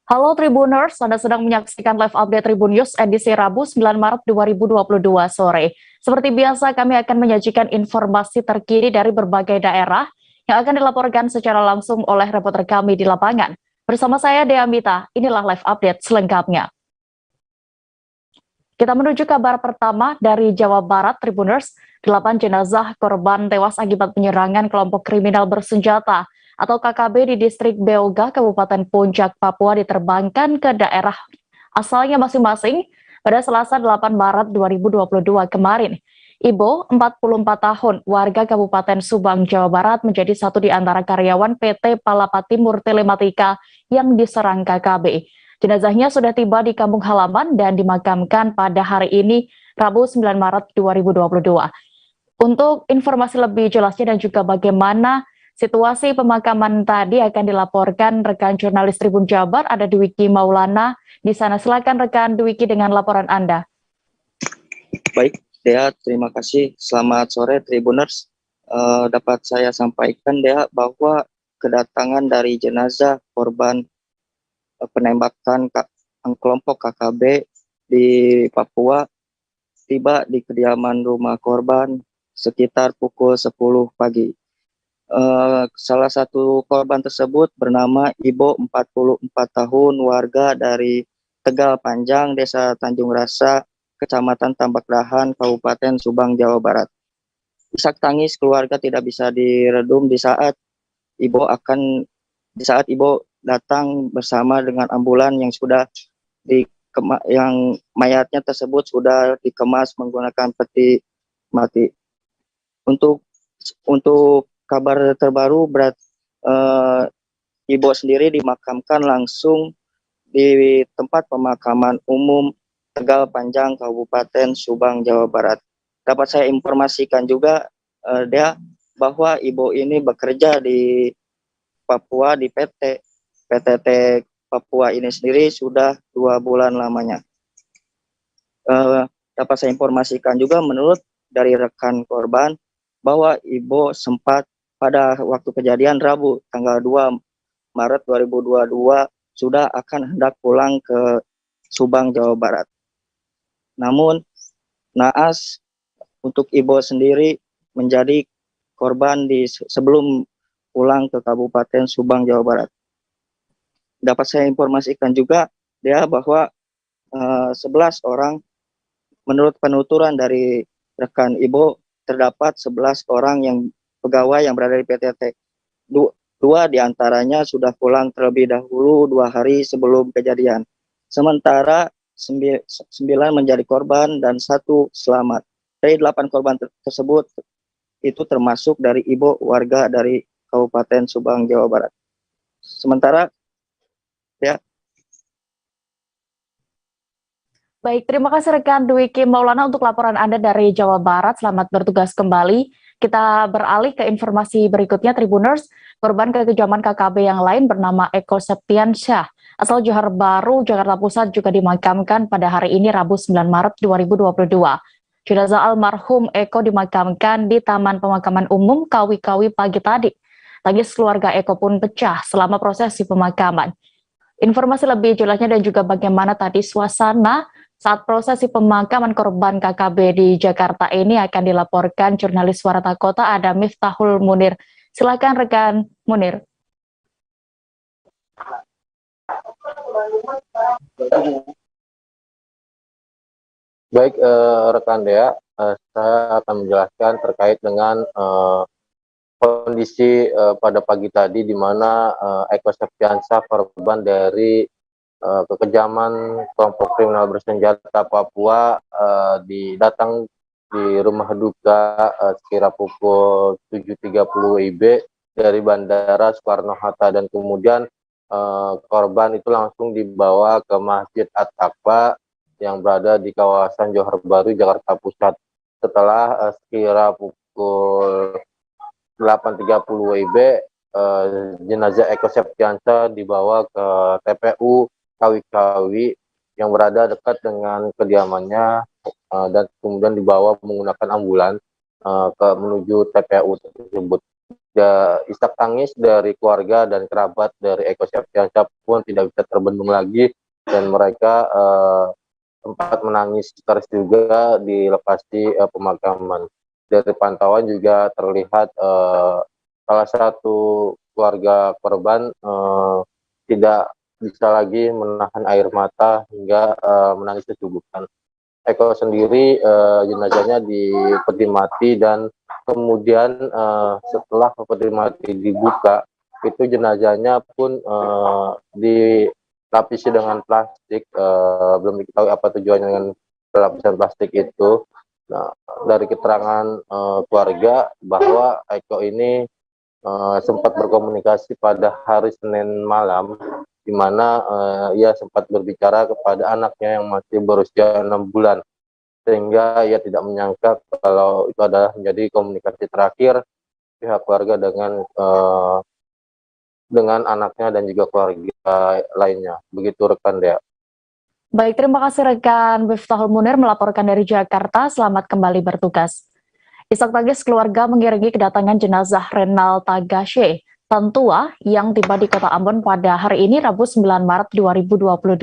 Halo Tribuners, Anda sedang menyaksikan live update Tribun News edisi Rabu 9 Maret 2022 sore. Seperti biasa, kami akan menyajikan informasi terkini dari berbagai daerah yang akan dilaporkan secara langsung oleh reporter kami di lapangan. Bersama saya, Dea Mita, inilah live update selengkapnya. Kita menuju kabar pertama dari Jawa Barat, Tribuners. 8 jenazah korban tewas akibat penyerangan kelompok kriminal bersenjata atau KKB di distrik Beoga, Kabupaten Puncak, Papua diterbangkan ke daerah asalnya masing-masing pada Selasa 8 Maret 2022 kemarin. Ibo, 44 tahun, warga Kabupaten Subang, Jawa Barat, menjadi satu di antara karyawan PT Palapa Timur Telematika yang diserang KKB. Jenazahnya sudah tiba di kampung halaman dan dimakamkan pada hari ini, Rabu 9 Maret 2022. Untuk informasi lebih jelasnya dan juga bagaimana situasi pemakaman tadi akan dilaporkan rekan jurnalis Tribun Jabar, ada Dwiki Maulana. Di sana silakan rekan Dwiki dengan laporan Anda. Baik, Dea, terima kasih. Selamat sore Tribuners. Dapat saya sampaikan, Dea, bahwa kedatangan dari jenazah korban penembakan kelompok KKB di Papua tiba di kediaman rumah korban sekitar pukul 10 pagi. Salah satu korban tersebut bernama Ibo, 44 tahun, warga dari Tegal Panjang, Desa Tanjung Rasa, Kecamatan Tambak Dahan, Kabupaten Subang, Jawa Barat. Isak tangis keluarga tidak bisa diredam di saat Ibo datang bersama dengan ambulan yang sudah yang mayatnya tersebut sudah dikemas menggunakan peti mati. Untuk kabar terbaru, Ibo sendiri dimakamkan langsung di tempat pemakaman umum Tegal Panjang, Kabupaten Subang, Jawa Barat. Dapat saya informasikan juga, Dea, bahwa Ibo ini bekerja di Papua di PTT Papua ini sendiri sudah 2 bulan lamanya. Dapat saya informasikan juga menurut dari rekan korban bahwa Ibo sempat pada waktu kejadian Rabu tanggal 2 Maret 2022 sudah akan hendak pulang ke Subang, Jawa Barat. Namun naas untuk Ibo sendiri menjadi korban sebelum pulang ke Kabupaten Subang, Jawa Barat. Dapat saya informasikan juga dia bahwa 11 orang, menurut penuturan dari rekan Ibo, terdapat 11 orang yang pegawai yang berada di PTT. Dua diantaranya sudah pulang terlebih dahulu 2 hari sebelum kejadian. Sementara 9 menjadi korban dan 1 selamat. Dari 8 korban tersebut itu termasuk dari Ibo, warga dari Kabupaten Subang, Jawa Barat. Sementara ya. Baik, terima kasih rekan Dwiki Maulana untuk laporan Anda dari Jawa Barat. Selamat bertugas kembali. Kita beralih ke informasi berikutnya, Tribuners. Korban kekejaman KKB yang lain bernama Eko Septiansyah, asal Johar Baru, Jakarta Pusat, juga dimakamkan pada hari ini, Rabu 9 Maret 2022. Jenazah almarhum Eko dimakamkan di Taman Pemakaman Umum Kawi-Kawi pagi tadi. Tangis keluarga Eko pun pecah selama prosesi pemakaman. Informasi lebih jelasnya dan juga bagaimana tadi suasana saat prosesi pemakaman korban KKB di Jakarta ini akan dilaporkan jurnalis Warta Kota ada Miftahul Munir. Silakan rekan Munir. Baik, rekan Dea, saya akan menjelaskan terkait dengan kondisi pada pagi tadi di mana Eko Septiansyah, korban dari kekejaman kelompok kriminal bersenjata Papua, datang di rumah duka sekira pukul 7.30 WIB dari Bandara Soekarno-Hatta, dan kemudian korban itu langsung dibawa ke Masjid At-Taqwa yang berada di kawasan Johar Baru, Jakarta Pusat. Setelah sekira pukul 8.30 WIB, jenazah Eko Septiansyah dibawa ke TPU Kawi-Kawi yang berada dekat dengan kediamannya, dan kemudian dibawa menggunakan ambulan menuju TPU tersebut. isak tangis dari keluarga dan kerabat dari Eko Septiansyah pun tidak bisa terbendung lagi, dan mereka sempat menangis histeris juga di lokasi pemakaman. Dari pantauan juga terlihat salah satu keluarga korban tidak bisa lagi menahan air mata hingga menangis kesubukan. Eko sendiri jenazahnya di peti mati, dan kemudian setelah peti mati dibuka, itu jenazahnya pun dilapisi dengan plastik. Belum diketahui apa tujuannya dengan lapisan plastik itu. Nah, dari keterangan keluarga bahwa Eko ini sempat berkomunikasi pada hari Senin malam, di mana ia sempat berbicara kepada anaknya yang masih berusia 6 bulan, sehingga ia tidak menyangka kalau itu adalah menjadi komunikasi terakhir pihak keluarga dengan anaknya dan juga keluarga lainnya. Begitu rekan Dea. Baik, terima kasih rekan Miftahul Munir melaporkan dari Jakarta. Selamat kembali bertugas. Isak tangis keluarga mengiringi kedatangan jenazah Renal Tagashe Tantua yang tiba di Kota Ambon pada hari ini Rabu 9 Maret 2022.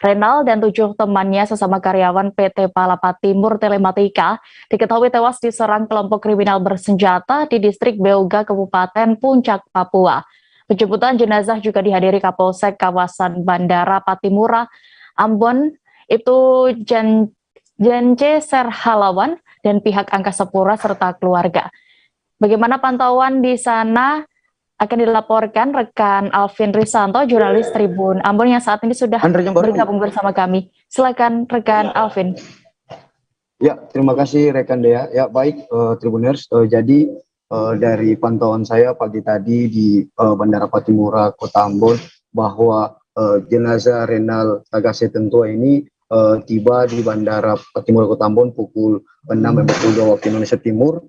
Renal dan 7 temannya sesama karyawan PT Palapa Timur Telematika diketahui tewas diserang kelompok kriminal bersenjata di distrik Beoga, Kabupaten Puncak, Papua. Penjemputan jenazah juga dihadiri Kapolsek kawasan Bandara Patimura, Ambon, Ibtu Jance Serhalawan, dan pihak Angkasa Pura serta keluarga. Bagaimana pantauan di sana akan dilaporkan rekan Alvin Risanto, jurnalis Tribun Ambon yang saat ini sudah bergabung bersama kami. Silakan rekan Alvin. Ya, terima kasih rekan Dea. Ya, baik Tribuners. Jadi dari pantauan saya pagi tadi di Bandara Patimura, Kota Ambon, bahwa jenazah Renal Tagashe Tantua ini tiba di Bandara Patimura Kota Ambon pukul 6.42 waktu Indonesia Timur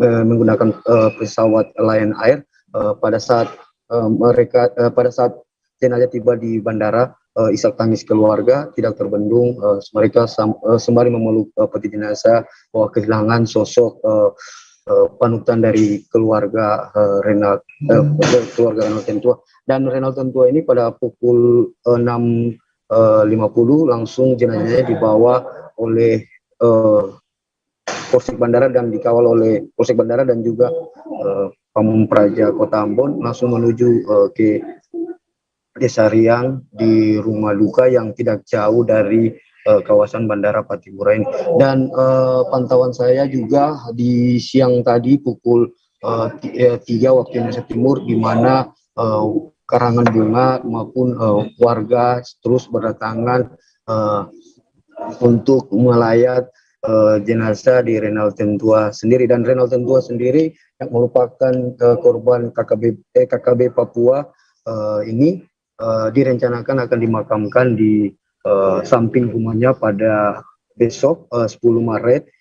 menggunakan pesawat Lion Air. Pada saat jenazah tiba di bandara, isak tangis keluarga tidak terbendung. Mereka sembari memeluk peti jenazah bahwa kehilangan sosok panutan dari keluarga Renal Tantua. Dan Renal Tantua ini pada pukul 6.50 langsung jenazahnya dibawa oleh Polsek Bandara dan dikawal oleh Polsek Bandara dan juga Pamung Praja Kota Ambon langsung menuju ke Desa Riang di rumah duka yang tidak jauh dari kawasan Bandara Patimura ini. Dan pantauan saya juga di siang tadi pukul 3 waktu Indonesia Timur, di mana karangan bunga maupun warga terus berdatangan untuk melayat jenazah di Renal Tantua sendiri. Dan Renal Tantua sendiri yang merupakan korban KKB Papua ini direncanakan akan dimakamkan di samping rumahnya pada besok 10 Maret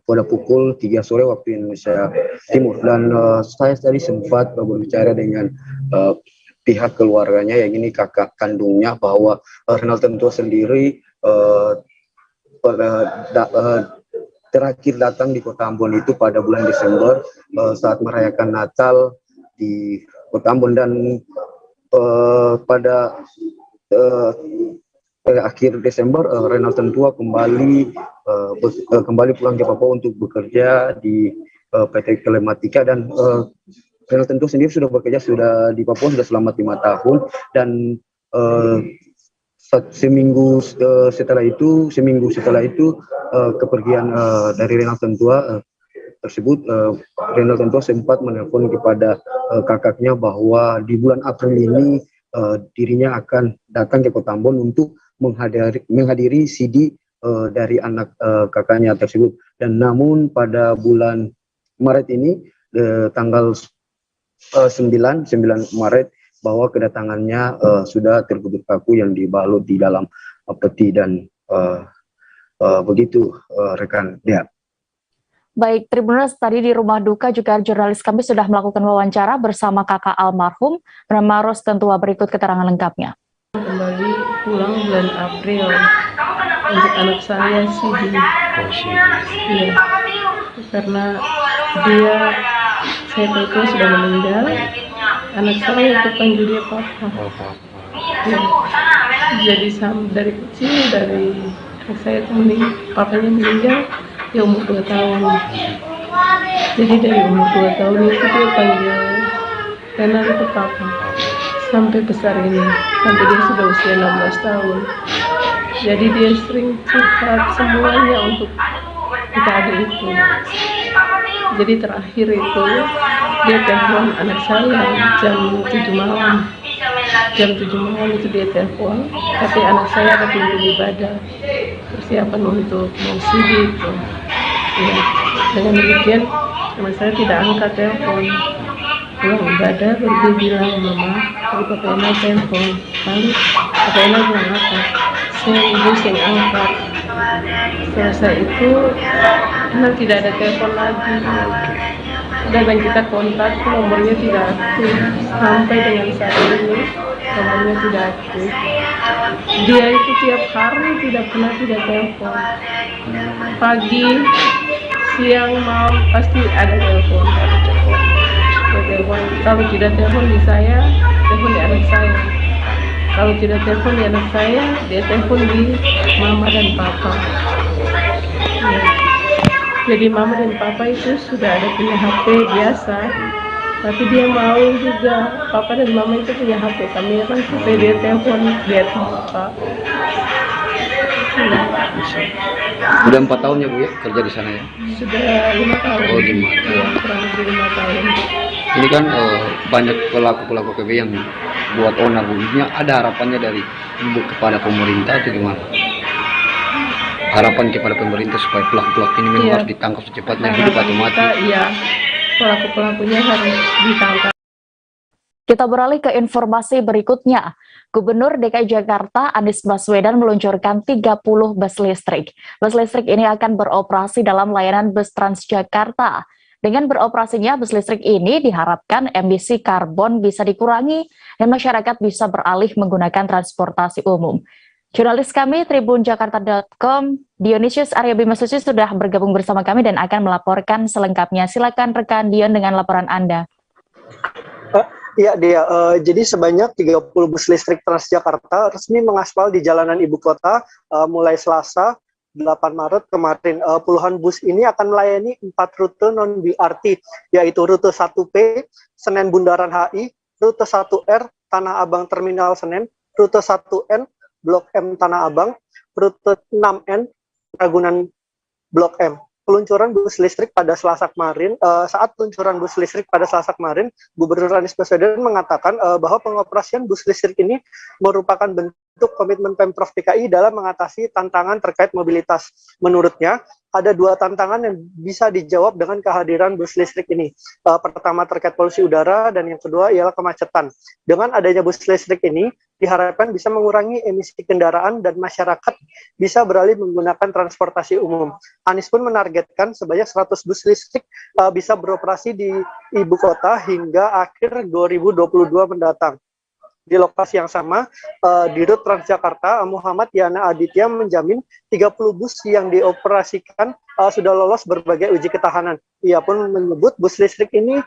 pada pukul 3 sore waktu Indonesia Timur. Dan saya tadi sempat berbicara dengan pihak keluarganya, yang ini kakak kandungnya, bahwa Renal Tantua sendiri terakhir datang di Kota Ambon itu pada bulan Desember saat merayakan Natal di Kota Ambon. Dan pada akhir Desember Renal Tantua kembali pulang ke Papua untuk bekerja di PT Telematika. Dan Renal Tantua sendiri sudah bekerja di Papua sudah selama 5 tahun. Dan seminggu setelah itu kepergian dari Renal Tantua tersebut, Renal Tantua sempat menelpon kepada kakaknya bahwa di bulan April ini dirinya akan datang ke Kota Ambon untuk menghadiri CD dari anak kakaknya tersebut. Dan namun pada bulan Maret ini tanggal 9 Maret, bahwa kedatangannya sudah tertutup kaku yang dibalut di dalam peti. Dan begitu rekan Dea. Baik, Tribuners, tadi di rumah duka juga jurnalis kami sudah melakukan wawancara bersama kakak almarhum bernama Ros Tantua. Berikut keterangan lengkapnya. Kembali pulang bulan April. Untuk anak saya sih karena saya tahu dia sudah meninggal. Anak saya itu panggil dia papa. Ya. Jadi dari kecil, dari anak saya itu papanya meninggal, dia umur 2 tahun. Jadi dari umur 2 tahun itu dia panggil Renal itu papa. Sampai besar ini, sampai dia sudah usia 16 tahun. Jadi dia sering curhat semuanya untuk kita adik itu. Jadi terakhir itu dia telepon anak saya jam 7 malam. Jam 7 malam itu dia telepon, tapi anak saya ada kunjung ibadah, persiapan untuk mau sidik itu. Ya, dengan demikian anak saya tidak angkat telepon. Pulang ibadah baru dia bilang, mama, kalau Papa Ena telepon. Lalu Papa Ena bilang apa? Saya ibu yang angkat. Selesai itu memang tidak ada telepon lagi. Dan kita kontak, nomornya tidak aktif. Sampai dengan saat ini nomornya tidak aktif. Dia itu tiap hari tidak pernah tidak telepon. Pagi, siang, malam pasti ada telepon. Kalau tidak telepon di saya, telepon di anak saya. Kalau tidak telepon di anak saya, dia telepon di mama dan papa. Ya. Jadi mama dan papa itu sudah ada punya HP biasa, tapi dia mau juga papa dan mama itu punya HP kamera supaya dia telepon lihat papa. Ya. Sudah 4 tahun ya Bu ya kerja di sana ya? Sudah 5 tahun. Oh 5 tahun. Ya, kurang lebih 5 tahun. Ini kan banyak pelaku-pelaku KB yang buat onar Bu. Ini ada harapannya dari Ibu kepada pemerintah atau gimana? Harapan kepada pemerintah supaya pelaku-pelaku ini memang harus ditangkap secepatnya, hidup atau mati. Iya, pelaku-pelakunya harus ditangkap. Kita beralih ke informasi berikutnya. Gubernur DKI Jakarta Anies Baswedan meluncurkan 30 bus listrik. Bus listrik ini akan beroperasi dalam layanan bus Transjakarta. Dengan beroperasinya bus listrik ini diharapkan emisi karbon bisa dikurangi dan masyarakat bisa beralih menggunakan transportasi umum. Jurnalis kami tribunjakarta.com Dionysius Arya Bima Suci sudah bergabung bersama kami dan akan melaporkan selengkapnya. Silakan rekan Dion dengan laporan Anda. Iya, jadi sebanyak 30 bus listrik Transjakarta resmi mengaspal di jalanan ibu kota mulai Selasa 8 Maret kemarin. Puluhan bus ini akan melayani 4 rute non-BRT, yaitu rute 1P, Senen Bundaran HI, rute 1R, Tanah Abang Terminal Senen, rute 1N, Blok M Tanah Abang, rute 6N, Ragunan Blok M. Peluncuran bus listrik pada Selasa kemarin, saat peluncuran bus listrik pada Selasa kemarin, Gubernur Anies Baswedan mengatakan bahwa pengoperasian bus listrik ini merupakan bentuk komitmen Pemprov DKI dalam mengatasi tantangan terkait mobilitas. Menurutnya, ada 2 tantangan yang bisa dijawab dengan kehadiran bus listrik ini. Pertama terkait polusi udara dan yang kedua ialah kemacetan. Dengan adanya bus listrik ini, diharapkan bisa mengurangi emisi kendaraan dan masyarakat bisa beralih menggunakan transportasi umum. Anies pun menargetkan sebanyak 100 bus listrik bisa beroperasi di ibu kota hingga akhir 2022 mendatang. Di lokasi yang sama, Dirut Transjakarta Muhammad Yana Aditya menjamin 30 bus yang dioperasikan sudah lolos berbagai uji ketahanan. Ia pun menyebut bus listrik ini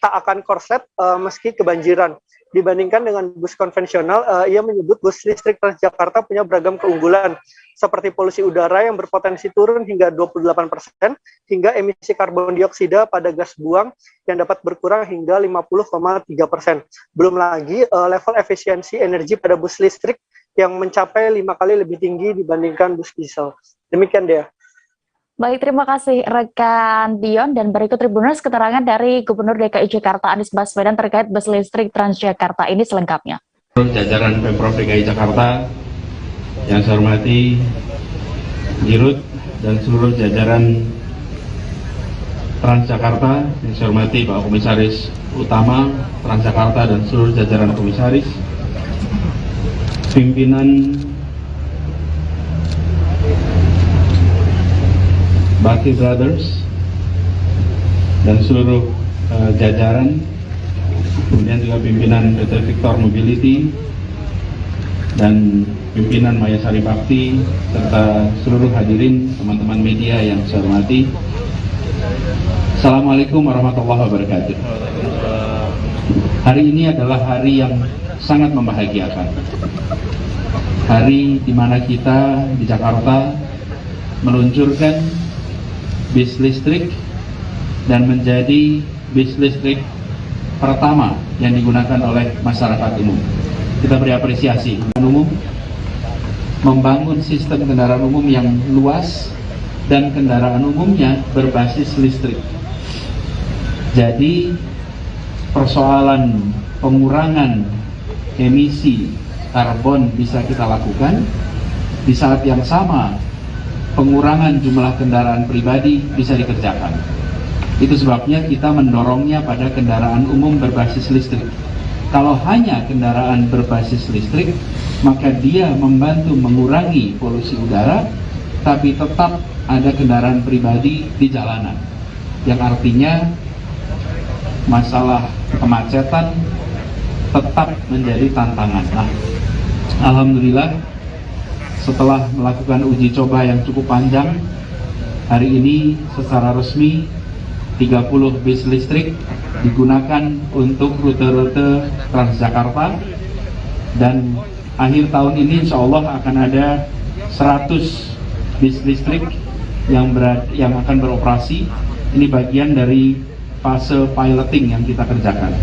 tak akan korslet meski kebanjiran. Dibandingkan dengan bus konvensional, ia menyebut bus listrik Transjakarta punya beragam keunggulan, seperti polusi udara yang berpotensi turun hingga 28%, hingga emisi karbon dioksida pada gas buang yang dapat berkurang hingga 50,3%. Belum lagi level efisiensi energi pada bus listrik yang mencapai 5 kali lebih tinggi dibandingkan bus diesel. Demikian Dea. Baik, terima kasih rekan Dion, dan berikut Tribuners keterangan dari Gubernur DKI Jakarta Anies Baswedan terkait bus listrik Transjakarta ini selengkapnya. Jajaran Pemprov DKI Jakarta yang saya hormati Dirut dan seluruh jajaran Transjakarta yang saya hormati Pak Komisaris Utama Transjakarta dan seluruh jajaran komisaris, pimpinan Bakti Brothers dan seluruh jajaran, kemudian juga pimpinan PT Victor Mobility dan pimpinan Mayasari Bakti serta seluruh hadirin teman-teman media yang saya hormati. Assalamualaikum warahmatullahi wabarakatuh. Hari ini adalah hari yang sangat membahagiakan. Hari di mana kita di Jakarta meluncurkan bis listrik dan menjadi bis listrik pertama yang digunakan oleh masyarakat umum. Kita beri apresiasi umum, membangun sistem kendaraan umum yang luas dan kendaraan umumnya berbasis listrik. Jadi persoalan pengurangan emisi karbon bisa kita lakukan, di saat yang sama pengurangan jumlah kendaraan pribadi bisa dikerjakan. Itu sebabnya kita mendorongnya pada kendaraan umum berbasis listrik. Kalau hanya kendaraan berbasis listrik, maka dia membantu mengurangi polusi udara, tapi tetap ada kendaraan pribadi di jalanan, yang artinya masalah kemacetan tetap menjadi tantangan. Nah, alhamdulillah setelah melakukan uji coba yang cukup panjang, hari ini secara resmi 30 bis listrik digunakan untuk rute-rute Transjakarta, dan akhir tahun ini insya Allah akan ada 100 bis listrik yang akan beroperasi. Ini bagian dari fase piloting yang kita kerjakan.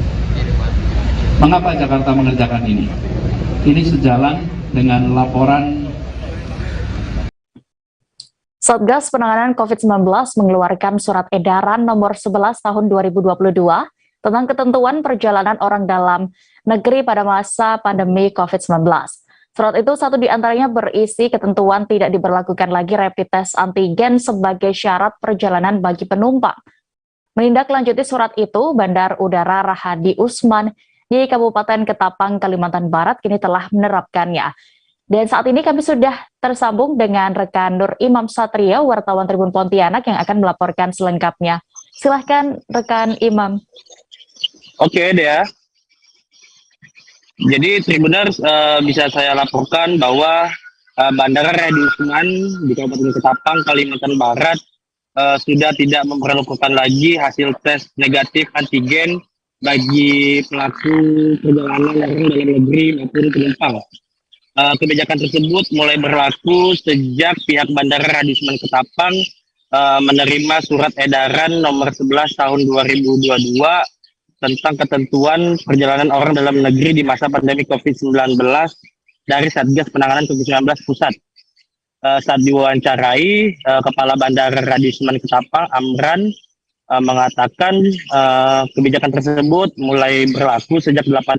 Mengapa Jakarta mengerjakan ini? Ini sejalan dengan laporan Satgas Penanganan COVID-19 mengeluarkan surat edaran nomor 11 tahun 2022 tentang ketentuan perjalanan orang dalam negeri pada masa pandemi COVID-19. Surat itu satu di antaranya berisi ketentuan tidak diberlakukan lagi rapid test antigen sebagai syarat perjalanan bagi penumpang. Menindaklanjuti surat itu, Bandar Udara Rahadi Usman di Kabupaten Ketapang, Kalimantan Barat kini telah menerapkannya. Dan saat ini kami sudah tersambung dengan rekan Nur Imam Satrio, wartawan Tribun Pontianak yang akan melaporkan selengkapnya. Silahkan rekan Imam. Oke, Dea. Jadi Tribuners, bisa saya laporkan bahwa Bandara Rahadi Usman di Kabupaten Ketapang, Kalimantan Barat sudah tidak memperlakukan lagi hasil tes negatif antigen bagi pelaku perjalanan orang dalam negeri maupun penumpang. Kebijakan tersebut mulai berlaku sejak pihak Bandara Rahadi Usman Ketapang menerima surat edaran nomor 11 tahun 2022 tentang ketentuan perjalanan orang dalam negeri di masa pandemi COVID-19 dari Satgas Penanganan COVID-19 Pusat. Saat diwawancarai, Kepala Bandara Rahadi Usman Ketapang, Amran, mengatakan kebijakan tersebut mulai berlaku sejak 8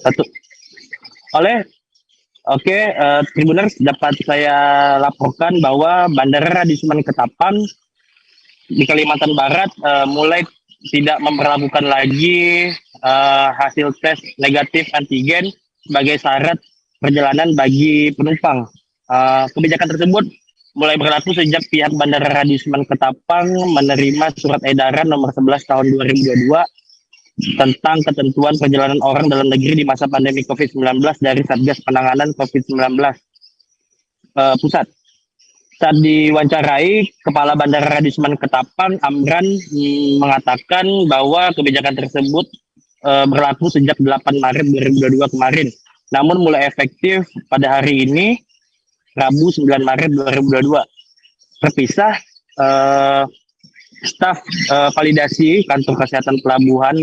satu. Tribuners, dapat saya laporkan bahwa Bandara Rahadi Usman Ketapang di Kalimantan Barat mulai tidak memperlakukan lagi hasil tes negatif antigen sebagai syarat perjalanan bagi penumpang. Kebijakan tersebut mulai berlaku sejak pihak Bandara Rahadi Usman Ketapang menerima surat edaran nomor 11 tahun 2022 tentang ketentuan perjalanan orang dalam negeri di masa pandemi COVID-19 dari Satgas Penanganan COVID-19 Pusat. Saat diwawancarai, Kepala Bandara Rahadi Usman Ketapang, Amran, mengatakan bahwa kebijakan tersebut berlaku sejak 8 Maret 2022 kemarin. Namun mulai efektif pada hari ini, Rabu 9 Maret 2022. Terpisah, staf validasi kantor kesehatan pelabuhan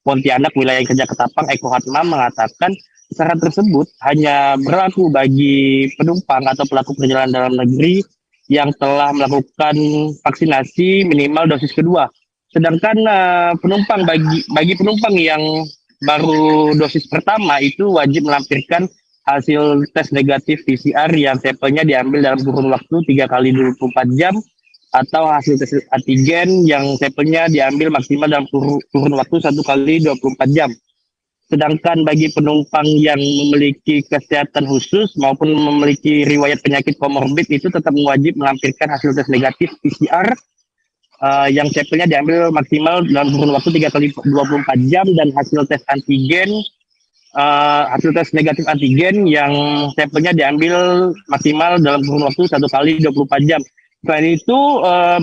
Pontianak Wilayah Kerja Ketapang Eko Hatma mengatakan syarat tersebut hanya berlaku bagi penumpang atau pelaku perjalanan dalam negeri yang telah melakukan vaksinasi minimal dosis kedua. Sedangkan bagi penumpang yang baru dosis pertama itu wajib melampirkan hasil tes negatif PCR yang sampelnya diambil dalam kurun waktu 3 kali 24 jam atau hasil tes antigen yang sampelnya diambil maksimal dalam kurun waktu 1 kali 24 jam. Sedangkan bagi penumpang yang memiliki kesehatan khusus maupun memiliki riwayat penyakit komorbid itu tetap wajib melampirkan hasil tes negatif PCR yang sampelnya diambil maksimal dalam kurun waktu 3 kali 24 jam dan hasil tes negatif antigen yang sampelnya diambil maksimal dalam kurun waktu 1 kali 24 jam. Selain itu,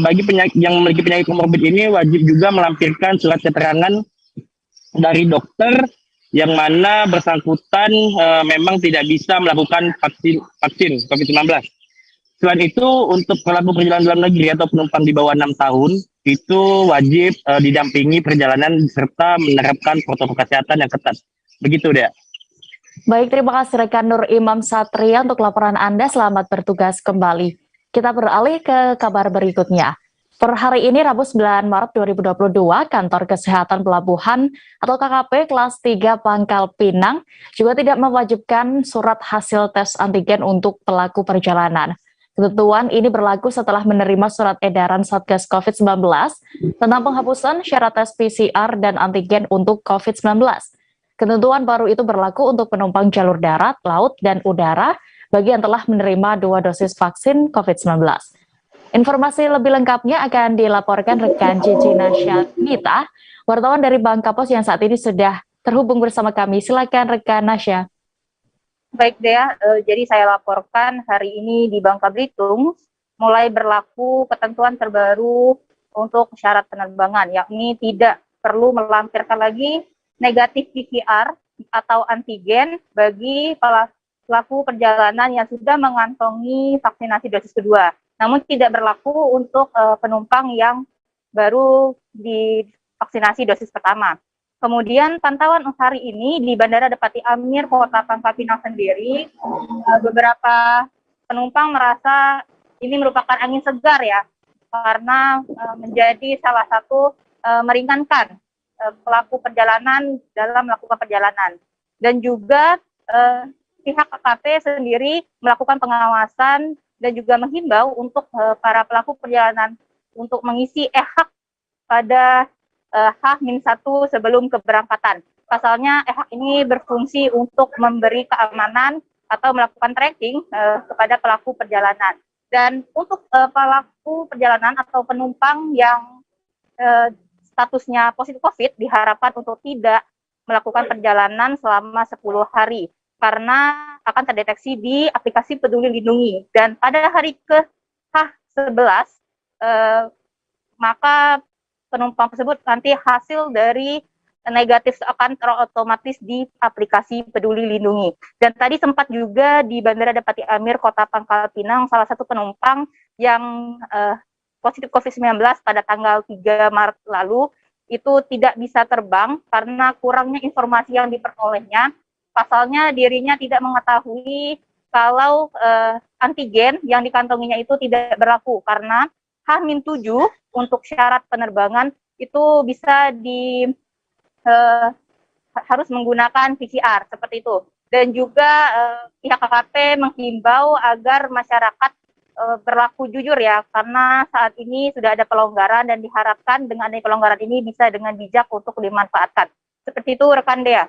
bagi yang memiliki penyakit komorbid ini wajib juga melampirkan surat keterangan dari dokter yang mana bersangkutan memang tidak bisa melakukan vaksin COVID-19. Selain itu, untuk pelaku perjalanan dalam negeri atau penumpang di bawah 6 tahun, itu wajib didampingi perjalanan serta menerapkan protokol kesehatan yang ketat. Begitu, Dea. Baik, terima kasih rekan Nur Imam Satria untuk laporan Anda. Selamat bertugas kembali. Kita beralih ke kabar berikutnya. Per hari ini, Rabu 9 Maret 2022, Kantor Kesehatan Pelabuhan atau KKP kelas 3 Pangkal Pinang juga tidak mewajibkan surat hasil tes antigen untuk pelaku perjalanan. Ketentuan ini berlaku setelah menerima surat edaran Satgas COVID-19 tentang penghapusan syarat tes PCR dan antigen untuk COVID-19. Ketentuan baru itu berlaku untuk penumpang jalur darat, laut, dan udara bagi yang telah menerima 2 dosis vaksin COVID-19. Informasi lebih lengkapnya akan dilaporkan rekan Cici Nasya, wartawan dari Bangka Pos yang saat ini sudah terhubung bersama kami. Silakan rekan Nasya. Baik Dea, jadi saya laporkan hari ini di Bangka Belitung mulai berlaku ketentuan terbaru untuk syarat penerbangan, yakni tidak perlu melampirkan lagi negatif PCR atau antigen bagi pelaku perjalanan yang sudah mengantongi vaksinasi dosis kedua. Namun tidak berlaku untuk penumpang yang baru divaksinasi dosis pertama. Kemudian pantauan hari ini di Bandara Depati Amir, Kota Pangkal Pinang sendiri, beberapa penumpang merasa ini merupakan angin segar ya, karena menjadi salah satu meringankan pelaku perjalanan dalam melakukan perjalanan. Dan juga pihak KKP sendiri melakukan pengawasan dan juga menghimbau untuk para pelaku perjalanan untuk mengisi e-hak pada H-1 sebelum keberangkatan. Pasalnya e-hak ini berfungsi untuk memberi keamanan atau melakukan tracking kepada pelaku perjalanan. Dan untuk pelaku perjalanan atau penumpang yang statusnya positif COVID diharapkan untuk tidak melakukan perjalanan selama 10 hari. Karena akan terdeteksi di aplikasi Peduli Lindungi. Dan pada hari ke H11, maka penumpang tersebut nanti hasil dari negatif akan terotomatis di aplikasi Peduli Lindungi. Dan tadi sempat juga di Bandara Depati Amir, Kota Pangkal Pinang, salah satu penumpang yang positif COVID-19 pada tanggal 3 Maret lalu, itu tidak bisa terbang karena kurangnya informasi yang diperolehnya. Pasalnya dirinya tidak mengetahui kalau antigen yang dikantonginya itu tidak berlaku karena H-7 untuk syarat penerbangan itu bisa harus menggunakan PCR seperti itu. Dan juga pihak KKP menghimbau agar masyarakat berlaku jujur ya, karena saat ini sudah ada pelonggaran dan diharapkan dengan adanya pelonggaran ini bisa dengan bijak untuk dimanfaatkan. Seperti itu rekan Dea.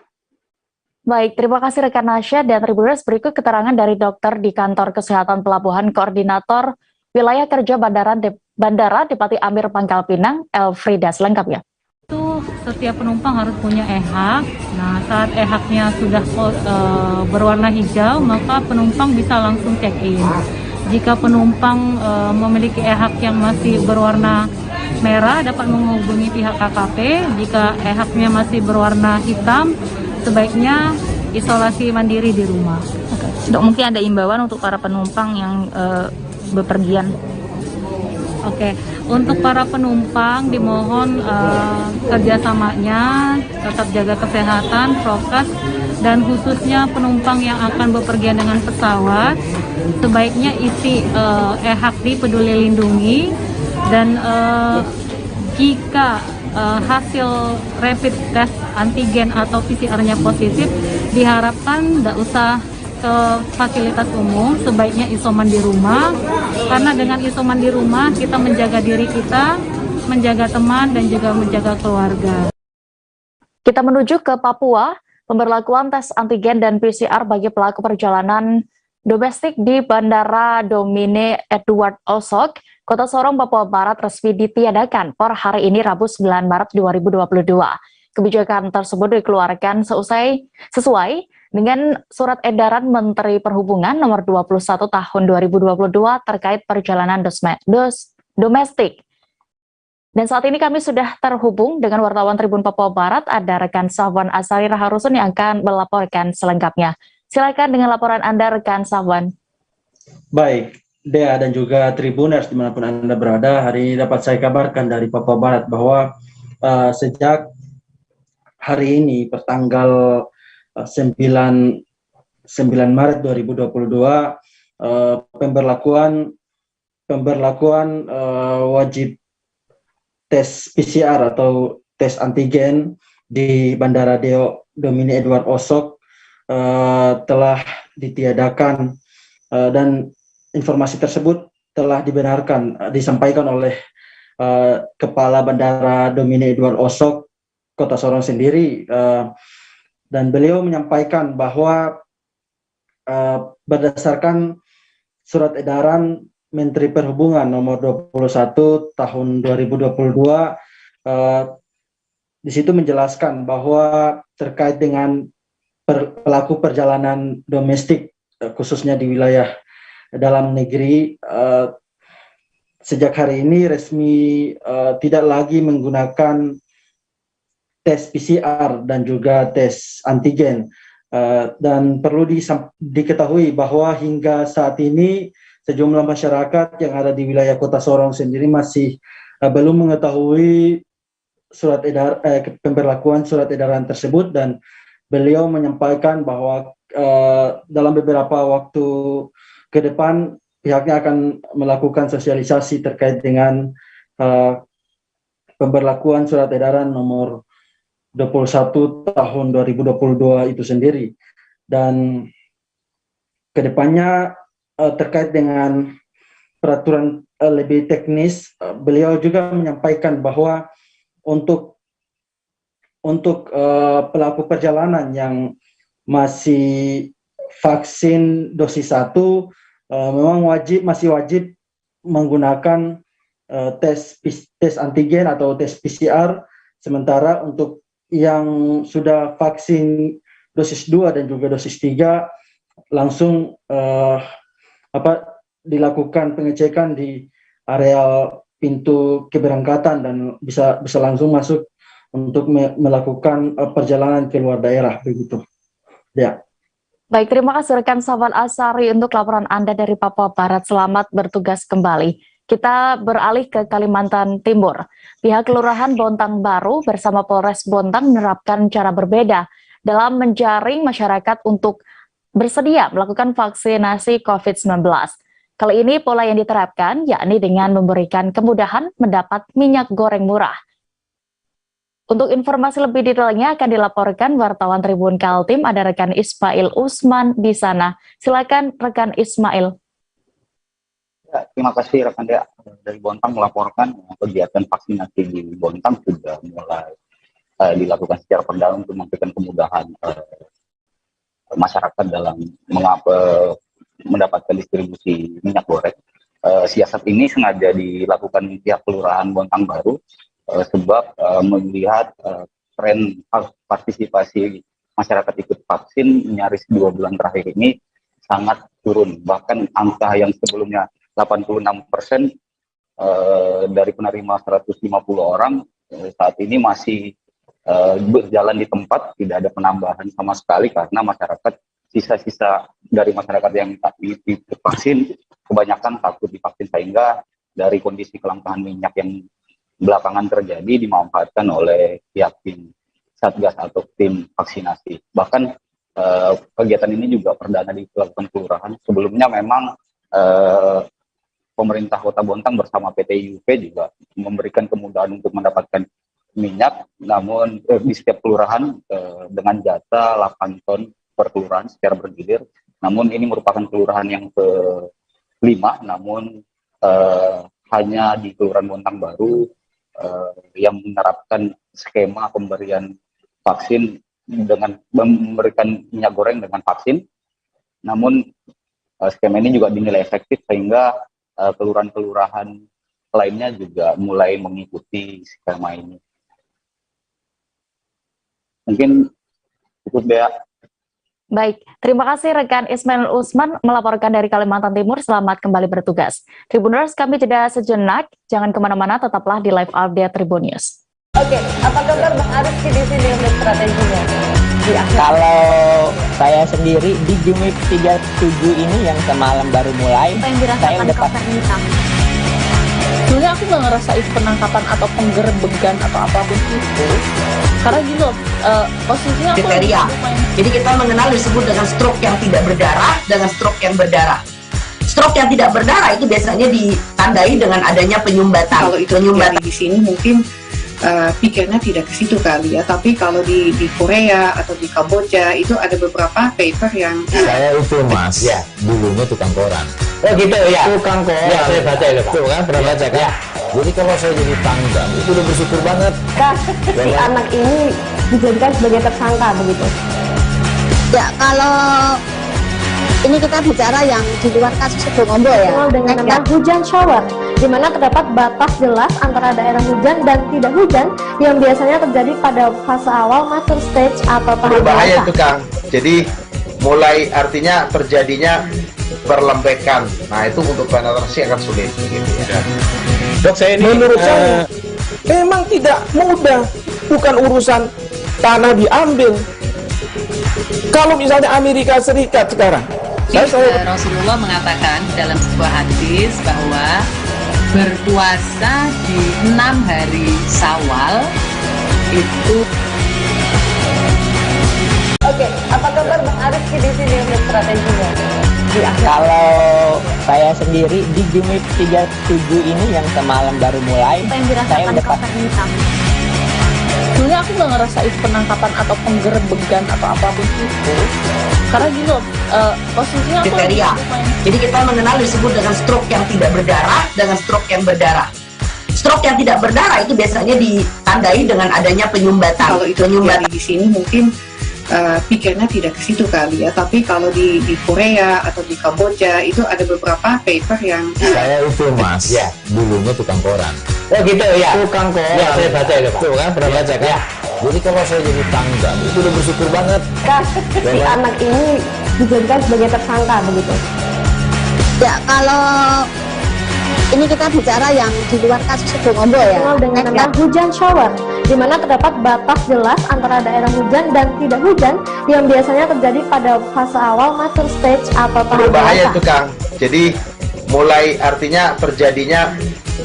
Baik, terima kasih rekan Nasya dan Tribuners. Berikut keterangan dari dokter di Kantor Kesehatan Pelabuhan Koordinator Wilayah Kerja Bandara Depati Amir Pangkal Pinang, Elfrida, selengkapnya. Itu setiap penumpang harus punya e-hak. Nah, saat e-haknya sudah berwarna hijau, maka penumpang bisa langsung check-in. Jika penumpang memiliki e-hak yang masih berwarna merah, dapat menghubungi pihak KKP. Jika e-haknya masih berwarna hitam, sebaiknya isolasi mandiri di rumah. Dok, mungkin ada imbauan untuk para penumpang yang bepergian. Oke, untuk para penumpang dimohon kerjasamanya, tetap jaga kesehatan, prokes, dan khususnya penumpang yang akan bepergian dengan pesawat, sebaiknya isi e-hak di Peduli Lindungi, dan jika hasil rapid test antigen atau PCR-nya positif, diharapkan tidak usah ke fasilitas umum, sebaiknya isoman di rumah, karena dengan isoman di rumah kita menjaga diri kita, menjaga teman, dan juga menjaga keluarga. Kita menuju ke Papua. Pemberlakuan tes antigen dan PCR bagi pelaku perjalanan domestik di Bandara Domine Edward Osok, Kota Sorong, Papua Barat resmi ditiadakan per hari ini Rabu 9 Maret 2022. Kebijakan tersebut dikeluarkan sesuai dengan Surat Edaran Menteri Perhubungan Nomor 21 Tahun 2022 terkait perjalanan domestik. Dan saat ini kami sudah terhubung dengan wartawan Tribun Papua Barat, ada rekan Safwan Asari Raharusun yang akan melaporkan selengkapnya. Silakan dengan laporan Anda, rekan Safwan. Baik, Dea dan juga Tribuners dimanapun Anda berada, hari ini dapat saya kabarkan dari Papua Barat bahwa sejak hari ini pertanggal 9 Maret 2022 pemberlakuan wajib tes PCR atau tes antigen di Bandara Domine Edward Osok telah ditiadakan, dan informasi tersebut telah disampaikan oleh Kepala Bandara Domine Edward Osok Kota Sorong sendiri, dan beliau menyampaikan bahwa berdasarkan Surat Edaran Menteri Perhubungan Nomor 21 Tahun 2022, di situ menjelaskan bahwa terkait dengan pelaku perjalanan domestik, khususnya di wilayah dalam negeri, sejak hari ini resmi tidak lagi menggunakan tes PCR dan juga tes antigen, dan perlu diketahui bahwa hingga saat ini sejumlah masyarakat yang ada di wilayah Kota Sorong sendiri masih belum mengetahui pemberlakuan surat edaran tersebut, dan beliau menyampaikan bahwa dalam beberapa waktu ke depan pihaknya akan melakukan sosialisasi terkait dengan pemberlakuan surat edaran nomor 21 tahun 2022 itu sendiri. Dan kedepannya terkait dengan peraturan lebih teknis, beliau juga menyampaikan bahwa untuk pelaku perjalanan yang masih vaksin dosis 1 memang masih wajib menggunakan tes antigen atau tes PCR, sementara untuk yang sudah vaksin dosis 2 dan juga dosis 3 langsung dilakukan pengecekan di area pintu keberangkatan dan bisa langsung masuk untuk melakukan perjalanan ke luar daerah, begitu. Ya. Baik, terima kasih rekan Safwan Asari untuk laporan Anda dari Papua Barat. Selamat bertugas kembali. Kita beralih ke Kalimantan Timur. Pihak Kelurahan Bontang Baru bersama Polres Bontang menerapkan cara berbeda dalam menjaring masyarakat untuk bersedia melakukan vaksinasi COVID-19. Kali ini pola yang diterapkan yakni dengan memberikan kemudahan mendapat minyak goreng murah. Untuk informasi lebih detailnya akan dilaporkan wartawan Tribun Kaltim, ada rekan Ismail Usman di sana. Silakan rekan Ismail. Ya, terima kasih rekan Dea dari Bontang melaporkan kegiatan vaksinasi di Bontang sudah mulai dilakukan secara perdana untuk memberikan kemudahan masyarakat dalam mendapatkan distribusi minyak goreng. Siasat ini sengaja dilakukan pihak Kelurahan Bontang Baru sebab melihat tren partisipasi masyarakat ikut vaksin nyaris 2 bulan terakhir ini sangat turun, bahkan angka yang sebelumnya 86% dari penerima 150 orang saat ini masih berjalan di tempat, tidak ada penambahan sama sekali karena masyarakat, sisa-sisa dari masyarakat yang tak divaksin kebanyakan takut divaksin sehingga dari kondisi kelangkaan minyak yang belakangan terjadi dimanfaatkan oleh pihak tim Satgas atau tim vaksinasi. Bahkan kegiatan ini juga perdana dilakukan kelurahan. Sebelumnya memang pemerintah Kota Bontang bersama PT IUP juga memberikan kemudahan untuk mendapatkan minyak, namun di setiap kelurahan dengan jatah 8 ton per kelurahan secara bergilir. Namun ini merupakan kelurahan yang ke-5, namun hanya di Kelurahan Bontang Baru yang menerapkan skema pemberian vaksin dengan memberikan minyak goreng dengan vaksin. Namun skema ini juga dinilai efektif sehingga kelurahan-kelurahan lainnya juga mulai mengikuti skema ini. Mungkin cukup Dea. Baik, terima kasih rekan Ismail Usman melaporkan dari Kalimantan Timur. Selamat kembali bertugas. Tribuners, kami jeda sejenak. Jangan kemana-mana, tetaplah di live update Tribun News. Oke, apa kabar Bang Arif di sini untuk strateginya? Kalau saya sendiri di Jumip 37 ini yang semalam baru mulai, saya udah Sebenarnya aku nggak ngerasain penangkapan atau penggerbegan atau apapun itu, karena gitu posisinya aku kriteria. Jadi kita mengenal disebut dengan stroke yang tidak berdarah dengan stroke yang berdarah. Stroke yang tidak berdarah itu biasanya ditandai dengan adanya penyumbatan. Kalau itu penyumbatan di sini mungkin pikirnya tidak ke situ kali ya, tapi kalau di Korea atau di Kamboja itu ada beberapa paper yang saya itu Mas, ya dulunya tukang koran. Oh gitu ya, Tukang koran. Ya, saya baca itu Pak. Tuh kan, pernah baca kan? Ya. Jadi kalau saya jadi tangga, itu udah bersyukur banget. Si anak ini dijadikan sebagai tersangka begitu. Ya, kalau ini kita bicara yang di luar kasus Sebongombo ya. Dengan nama hujan shower, di mana terdapat batas jelas antara daerah hujan dan tidak hujan yang biasanya terjadi pada fase awal mature stage atau tahap berbahaya dewasa. itu Kang. Jadi mulai artinya terjadinya perlembekan. Nah itu untuk penetrasi akan sulit. Gitu, ya. Dok, saya ini menurut saya memang tidak mudah, bukan urusan tanah diambil. Kalau misalnya Amerika Serikat sekarang, Rasulullah mengatakan dalam sebuah hadis bahwa berpuasa di 6 hari Syawal itu. Oke, apa kabar Bang Arif di sini untuk strateginya? Kalau saya sendiri di Jumip 37 ini yang semalam baru mulai, saya udah sebenarnya aku nggak ngerasain penangkapan atau penggerbegan atau apapun itu, karena gitu posisinya aku kriteria. Jadi kita mengenal disebut dengan stroke yang tidak berdarah dengan stroke yang berdarah. Stroke yang tidak berdarah itu biasanya ditandai dengan adanya penyumbatan. Kalau itu penyumbatan di sini mungkin pikirnya tidak ke situ kali ya, tapi kalau di Korea atau di Kamboja itu ada beberapa paper yang saya itu Mas, ya dulunya tukang koran. Oh gitu ya, Tukang koran. Ya, saya baca itu Pak. Tuh kan, pernah baca kan? Ya. Jadi kalau saya jadi tangga, itu udah bersyukur banget. Si anak ini dijadikan sebagai tersangka begitu. Ya, kalau ini kita bicara yang di luar kasus Sebongombo ya. Dengan nama hujan shower, di mana terdapat batas jelas antara daerah hujan dan tidak hujan yang biasanya terjadi pada fase awal mature stage atau tahap berbahaya dewasa. itu Kang. Jadi mulai artinya terjadinya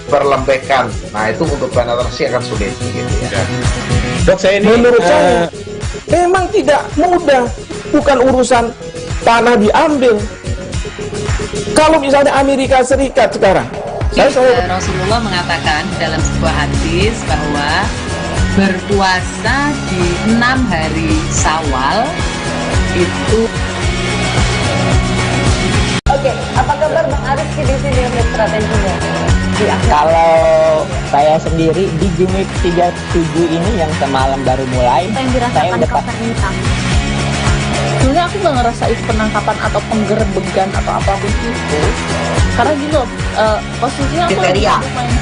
perlembekan. Nah itu untuk penetrasi akan sulit. Gitu, ya. Dok, saya ini menurut saya memang tidak mudah, bukan urusan tanah diambil. Kalau misalnya Amerika Serikat sekarang, Rasulullah mengatakan dalam sebuah hadis bahwa berpuasa di 6 hari Syawal itu. Oke, apa kabar Bang Arif di sini untuk strateginya? Kalau saya sendiri di Jumip 37 ini yang semalam baru mulai, saya udah sebenarnya aku nggak ngerasain penangkapan atau penggerbegan atau apapun itu, karena gitu posisinya aku kriteria.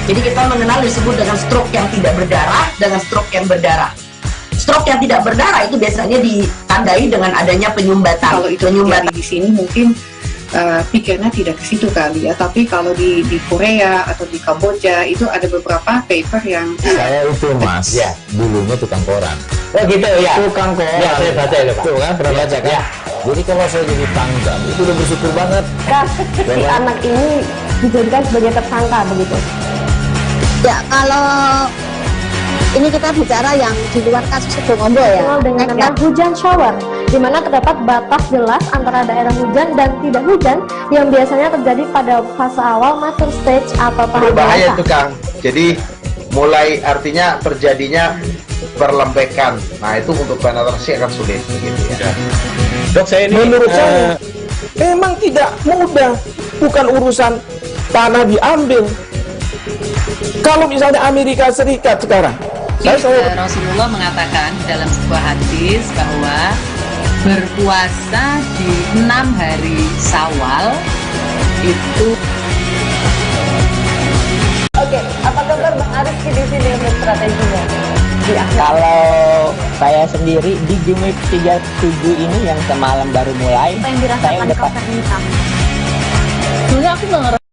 Jadi kita mengenal disebut dengan stroke yang tidak berdarah dengan stroke yang berdarah. Stroke yang tidak berdarah itu biasanya ditandai dengan adanya penyumbatan. Kalau itu penyumbatan di sini mungkin pikirnya tidak ke situ kali ya, tapi kalau di Korea atau di Kamboja itu ada beberapa paper yang saya itu Mas, ya dulunya tukang koran. Oh gitu ya, Tukang koran. Ya, saya baca itu Pak. Tuh kan, pernah baca kan? Ya. Jadi kalau saya jadi tangga, itu udah bersyukur banget. Si anak ini dijadikan sebagai tersangka begitu? Ya, kalau ini kita bicara yang di luar kasus Situbondo ya. Dengan nama hujan shower, di mana terdapat batas jelas antara daerah hujan dan tidak hujan yang biasanya terjadi pada fase awal mature stage atau tahap Berbahaya dewasa. itu Kang. Jadi mulai artinya terjadinya perlembekan. Nah itu untuk penetrasi akan sulit begitu ya. Dok, saya ini menurut saya memang tidak mudah, bukan urusan tanah diambil. Kalau misalnya Amerika Serikat sekarang, Rasulullah mengatakan dalam sebuah hadis bahwa berpuasa di 6 hari Syawal itu. Oke, apa kabar Bang Arif di sini untuk strateginya? Kalau saya sendiri di Game Week 37 ini yang semalam baru mulai, Apa yang saya dirasakan udah Cover Hitam? Sebenarnya aku nggak ngerti.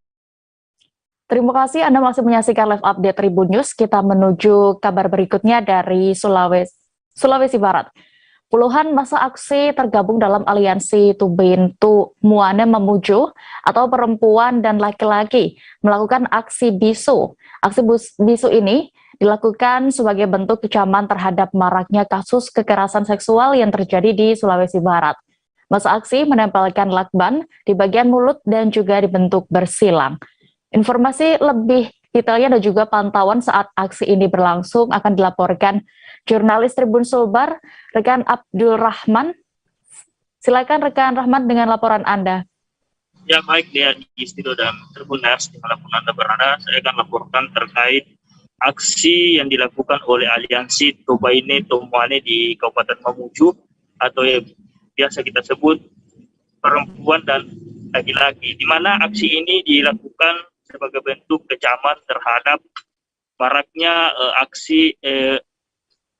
Terima kasih Anda masih menyaksikan live update Tribun News. Kita menuju kabar berikutnya dari Sulawesi Barat. Puluhan massa aksi tergabung dalam aliansi Tubentu Muane Mamuju atau perempuan dan laki-laki melakukan aksi bisu. Aksi bisu ini dilakukan sebagai bentuk kecaman terhadap maraknya kasus kekerasan seksual yang terjadi di Sulawesi Barat. Massa aksi menempelkan lakban di bagian mulut dan juga dibentuk bersilang. Informasi lebih detailnya dan juga pantauan saat aksi ini berlangsung akan dilaporkan jurnalis Tribun Sulbar, rekan Abdul Rahman. Silakan rekan Rahman dengan laporan Anda. Ya baik, dia di studio dan Tribuners dimanapun Anda berada, saya akan laporkan terkait aksi yang dilakukan oleh aliansi Tubaine Tomuane di Kabupaten Mamuju atau yang biasa kita sebut perempuan dan laki-laki, di mana aksi ini dilakukan sebagai bentuk kecaman terhadap maraknya aksi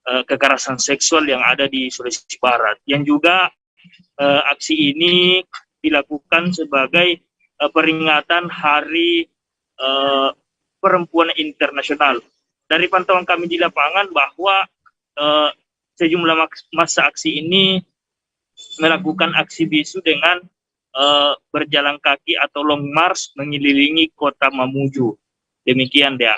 kekerasan seksual yang ada di Sulawesi Barat, yang juga aksi ini dilakukan sebagai peringatan Hari Perempuan Internasional. Dari pantauan kami di lapangan bahwa sejumlah massa aksi ini melakukan aksi bisu dengan berjalan kaki atau long march mengelilingi kota Mamuju. Demikian dia.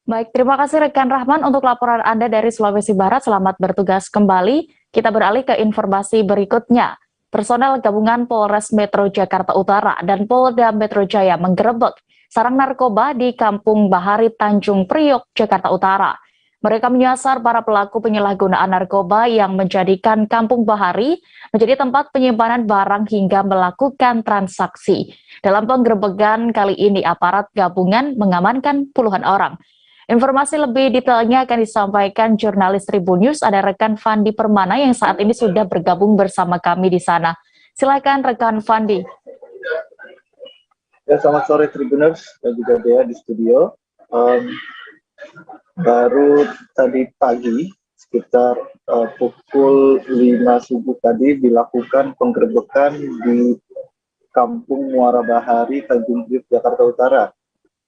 Baik, terima kasih rekan Rahman untuk laporan Anda dari Sulawesi Barat. Selamat bertugas kembali. Kita beralih ke informasi berikutnya. Personel gabungan Polres Metro Jakarta Utara dan Polda Metro Jaya menggerebek sarang narkoba di Kampung Bahari Tanjung Priok, Jakarta Utara. Mereka menyasar para pelaku penyalahgunaan narkoba yang menjadikan Kampung Bahari menjadi tempat penyimpanan barang hingga melakukan transaksi. Dalam penggerebekan kali ini, aparat gabungan mengamankan puluhan orang. Informasi lebih detailnya akan disampaikan jurnalis Tribun News, ada rekan Fandi Permana yang saat ini sudah bergabung bersama kami di sana. Silakan rekan Fandi. Ya, selamat sore Tribuners dan juga Dea di studio. Baru tadi pagi sekitar pukul 5 subuh tadi dilakukan penggerebekan di Kampung Muara Bahari, Tanjung Priok, Jakarta Utara.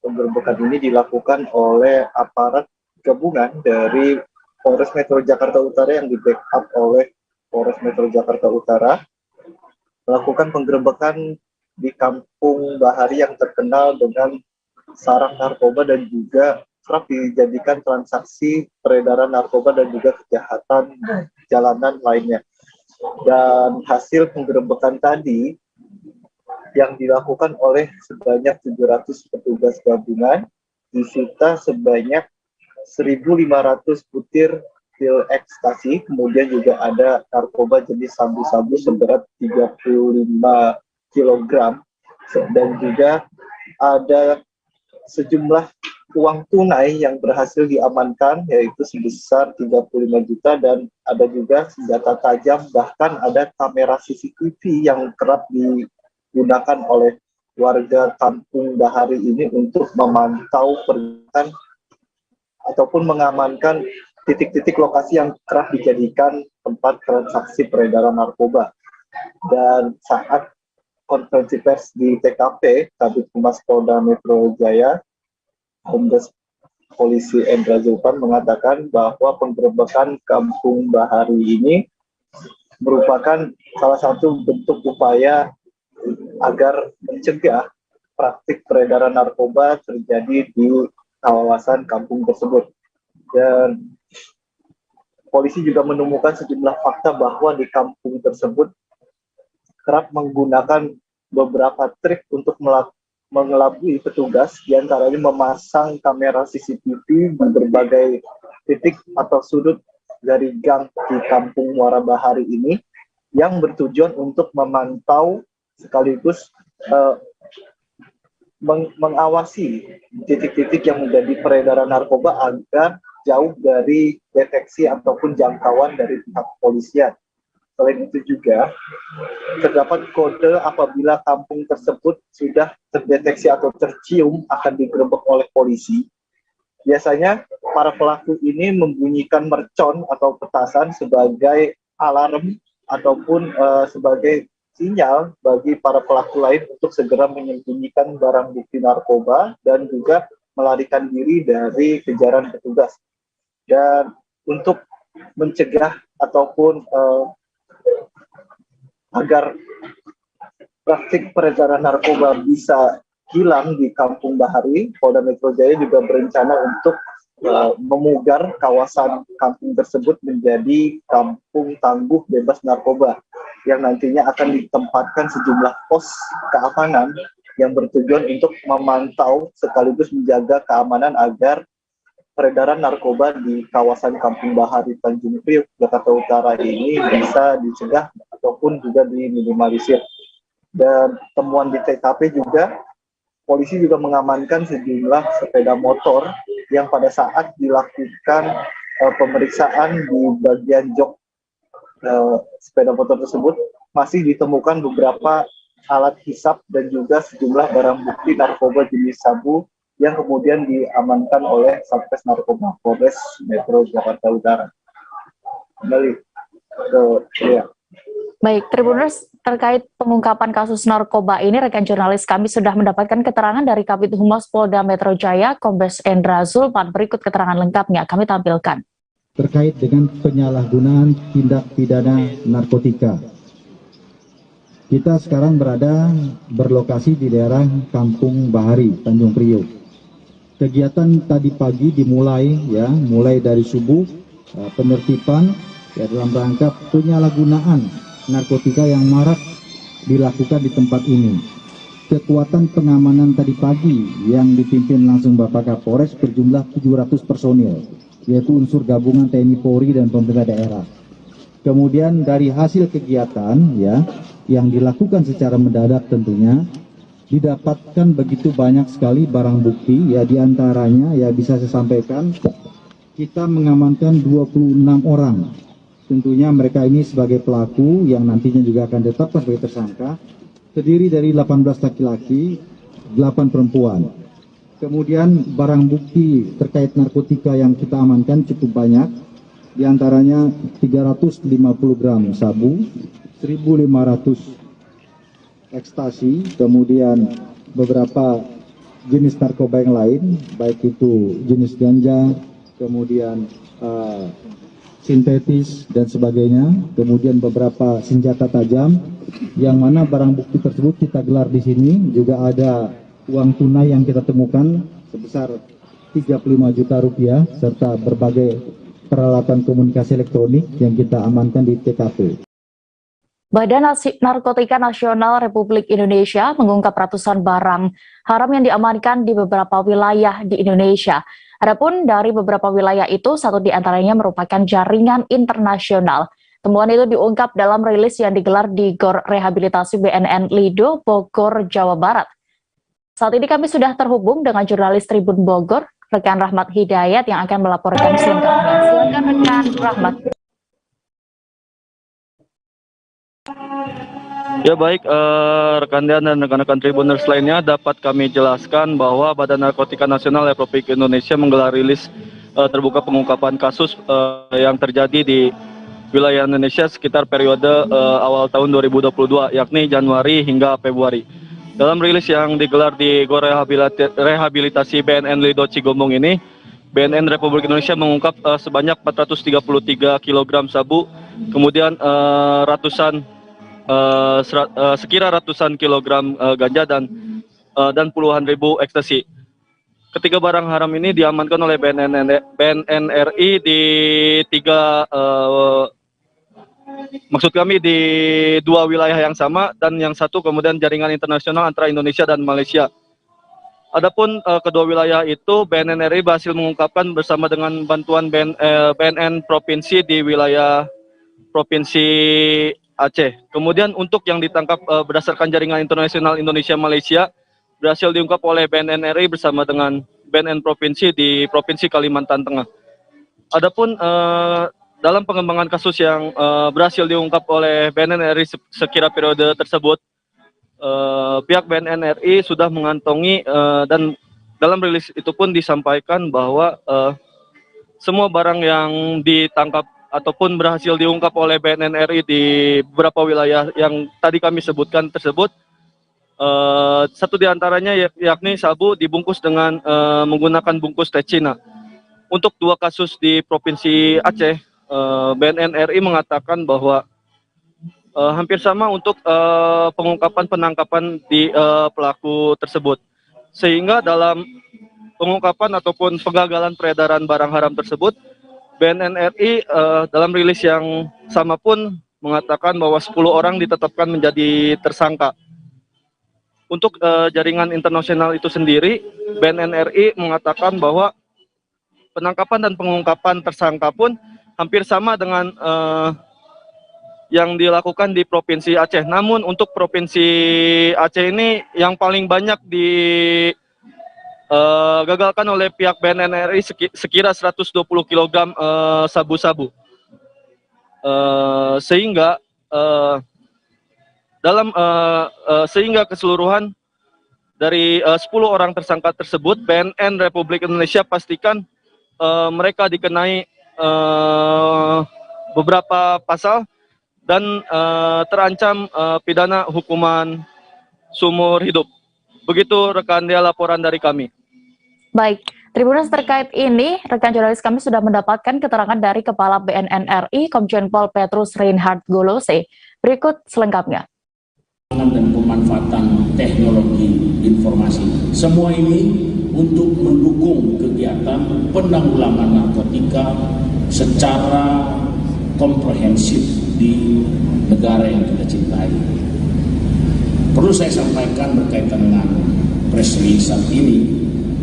Penggerebekan ini dilakukan oleh aparat gabungan dari Polres Metro Jakarta Utara yang di-backup oleh Polres Metro Jakarta Utara, melakukan penggerebekan di Kampung Bahari yang terkenal dengan sarang narkoba dan juga kerap dijadikan transaksi peredaran narkoba dan juga kejahatan jalanan lainnya. Dan hasil penggerebekan tadi yang dilakukan oleh sebanyak 700 petugas gabungan, disita sebanyak 1.500 butir pil ekstasi, kemudian juga ada narkoba jenis sabu-sabu seberat 35 kg, dan juga ada sejumlah uang tunai yang berhasil diamankan, yaitu sebesar 35 juta, dan ada juga senjata tajam, bahkan ada kamera CCTV yang kerap digunakan oleh warga Kampung Bahari ini untuk memantau pergerakan ataupun mengamankan titik-titik lokasi yang kerap dijadikan tempat transaksi peredaran narkoba. Dan saat konferensi pers di TKP, Kabid Humas Polda Metro Jaya, Kombes Polisi Endra Zulpan mengatakan bahwa penggerebekan Kampung Bahari ini merupakan salah satu bentuk upaya agar mencegah praktik peredaran narkoba terjadi di kawasan kampung tersebut. Dan polisi juga menemukan sejumlah fakta bahwa di kampung tersebut kerap menggunakan beberapa trik untuk mengelabui petugas, diantaranya memasang kamera CCTV di berbagai titik atau sudut dari gang di kampung Muara Bahari ini, yang bertujuan untuk memantau sekaligus mengawasi titik-titik yang menjadi peredaran narkoba agar jauh dari deteksi ataupun jangkauan dari pihak kepolisian. Selain itu juga terdapat kode apabila kampung tersebut sudah terdeteksi atau tercium akan digerebek oleh polisi. Biasanya para pelaku ini membunyikan mercon atau petasan sebagai alarm ataupun sebagai sinyal bagi para pelaku lain untuk segera menyembunyikan barang bukti narkoba dan juga melarikan diri dari kejaran petugas. Dan untuk mencegah ataupun agar praktik peredaran narkoba bisa hilang di Kampung Bahari, Polda Metro Jaya juga berencana untuk memugar kawasan kampung tersebut menjadi kampung tangguh bebas narkoba, yang nantinya akan ditempatkan sejumlah pos keamanan yang bertujuan untuk memantau sekaligus menjaga keamanan agar peredaran narkoba di kawasan Kampung Bahari Tanjung Priok, Jakarta Utara ini bisa dicegah ataupun juga diminimalisir. Dan temuan di TKP juga, polisi juga mengamankan sejumlah sepeda motor yang pada saat dilakukan pemeriksaan di bagian jok sepeda motor tersebut masih ditemukan beberapa alat hisap dan juga sejumlah barang bukti narkoba jenis sabu yang kemudian diamankan oleh Satgas Narkoba Polres Metro Jakarta Utara. Kembali ke Baik, Tribuners, terkait pengungkapan kasus narkoba ini, rekan jurnalis kami sudah mendapatkan keterangan dari Kabid Humas Polda Metro Jaya, Kombes Endra Zulpan. Berikut keterangan lengkapnya kami tampilkan. Terkait dengan penyalahgunaan tindak pidana narkotika. Kita sekarang berlokasi di daerah Kampung Bahari, Tanjung Priok. Kegiatan tadi pagi mulai dari subuh, penertiban dalam rangka penyalahgunaan narkotika yang marak dilakukan di tempat ini. Kekuatan pengamanan tadi pagi yang dipimpin langsung Bapak Kapolres berjumlah 700 personil, yaitu unsur gabungan TNI Polri dan pemerintah daerah. Kemudian dari hasil kegiatan yang dilakukan secara mendadak tentunya didapatkan begitu banyak sekali barang bukti, diantaranya bisa saya sampaikan kita mengamankan 26 orang. Tentunya mereka ini sebagai pelaku yang nantinya juga akan ditetapkan sebagai tersangka, terdiri dari 18 laki-laki, 8 perempuan. Kemudian barang bukti terkait narkotika yang kita amankan cukup banyak, diantaranya 350 gram sabu, 1.500 ekstasi, kemudian beberapa jenis narkoba yang lain, baik itu jenis ganja, kemudian sintetis dan sebagainya, kemudian beberapa senjata tajam, yang mana barang bukti tersebut kita gelar di sini. Juga ada uang tunai yang kita temukan sebesar 35 juta rupiah, serta berbagai peralatan komunikasi elektronik yang kita amankan di TKP. Badan Narkotika Nasional Republik Indonesia mengungkap ratusan barang haram yang diamankan di beberapa wilayah di Indonesia. Adapun dari beberapa wilayah itu, satu di antaranya merupakan jaringan internasional. Temuan itu diungkap dalam rilis yang digelar di GOR Rehabilitasi BNN Lido, Bogor, Jawa Barat. Saat ini kami sudah terhubung dengan jurnalis Tribun Bogor, rekan Rahmat Hidayat yang akan melaporkan selengkapnya. Silakan rekan Rahmat. Ya baik, rekan dan rekan-rekan Tribuners lainnya, dapat kami jelaskan bahwa Badan Narkotika Nasional Republik Indonesia menggelar rilis terbuka pengungkapan kasus yang terjadi di wilayah Indonesia sekitar periode awal tahun 2022, yakni Januari hingga Februari. Dalam rilis yang digelar di GOR Rehabilitasi BNN Lido Cigombong ini, BNN Republik Indonesia mengungkap sebanyak 433 kg sabu, kemudian sekira ratusan kilogram ganja dan dan puluhan ribu ekstasi. Ketiga barang haram ini diamankan oleh BNN-RI di di dua wilayah yang sama, dan yang satu kemudian jaringan internasional antara Indonesia dan Malaysia. Adapun kedua wilayah itu BNN-RI berhasil mengungkapkan bersama dengan bantuan BNN provinsi di wilayah Provinsi Aceh. Kemudian untuk yang ditangkap berdasarkan jaringan internasional Indonesia-Malaysia berhasil diungkap oleh BNN-RI bersama dengan BNN provinsi di Provinsi Kalimantan Tengah. Adapun dalam pengembangan kasus yang berhasil diungkap oleh BNN-RI sekira periode tersebut, pihak BNN-RI sudah mengantongi dan dalam rilis itu pun disampaikan bahwa semua barang yang ditangkap ataupun berhasil diungkap oleh BNN-RI di beberapa wilayah yang tadi kami sebutkan tersebut, satu di antaranya yakni sabu dibungkus dengan menggunakan bungkus teh Cina. Untuk dua kasus di Provinsi Aceh, BNN-RI mengatakan bahwa hampir sama untuk pengungkapan penangkapan di pelaku tersebut. Sehingga dalam pengungkapan ataupun penggagalan peredaran barang haram tersebut, BNN-RI dalam rilis yang sama pun mengatakan bahwa 10 orang ditetapkan menjadi tersangka. Untuk jaringan internasional itu sendiri, BNN-RI mengatakan bahwa penangkapan dan pengungkapan tersangka pun hampir sama dengan yang dilakukan di Provinsi Aceh. Namun untuk Provinsi Aceh ini yang paling banyak digagalkan oleh pihak BNN-RI sekira 120 kg sabu-sabu. Sehingga sehingga keseluruhan dari 10 orang tersangka tersebut, BNN Republik Indonesia pastikan mereka dikenai beberapa pasal dan terancam pidana hukuman seumur hidup. Begitu rekan dia laporan dari kami. Baik, Tribuners, terkait ini, rekan jurnalis kami sudah mendapatkan keterangan dari Kepala BNN RI, Komjen Pol Petrus Reinhard Golose. Berikut selengkapnya. Dan pemanfaatan teknologi informasi. Semua ini untuk mendukung kegiatan penanggulangan narkotika secara komprehensif di negara yang kita cintai. Perlu saya sampaikan berkaitan dengan press release saat ini,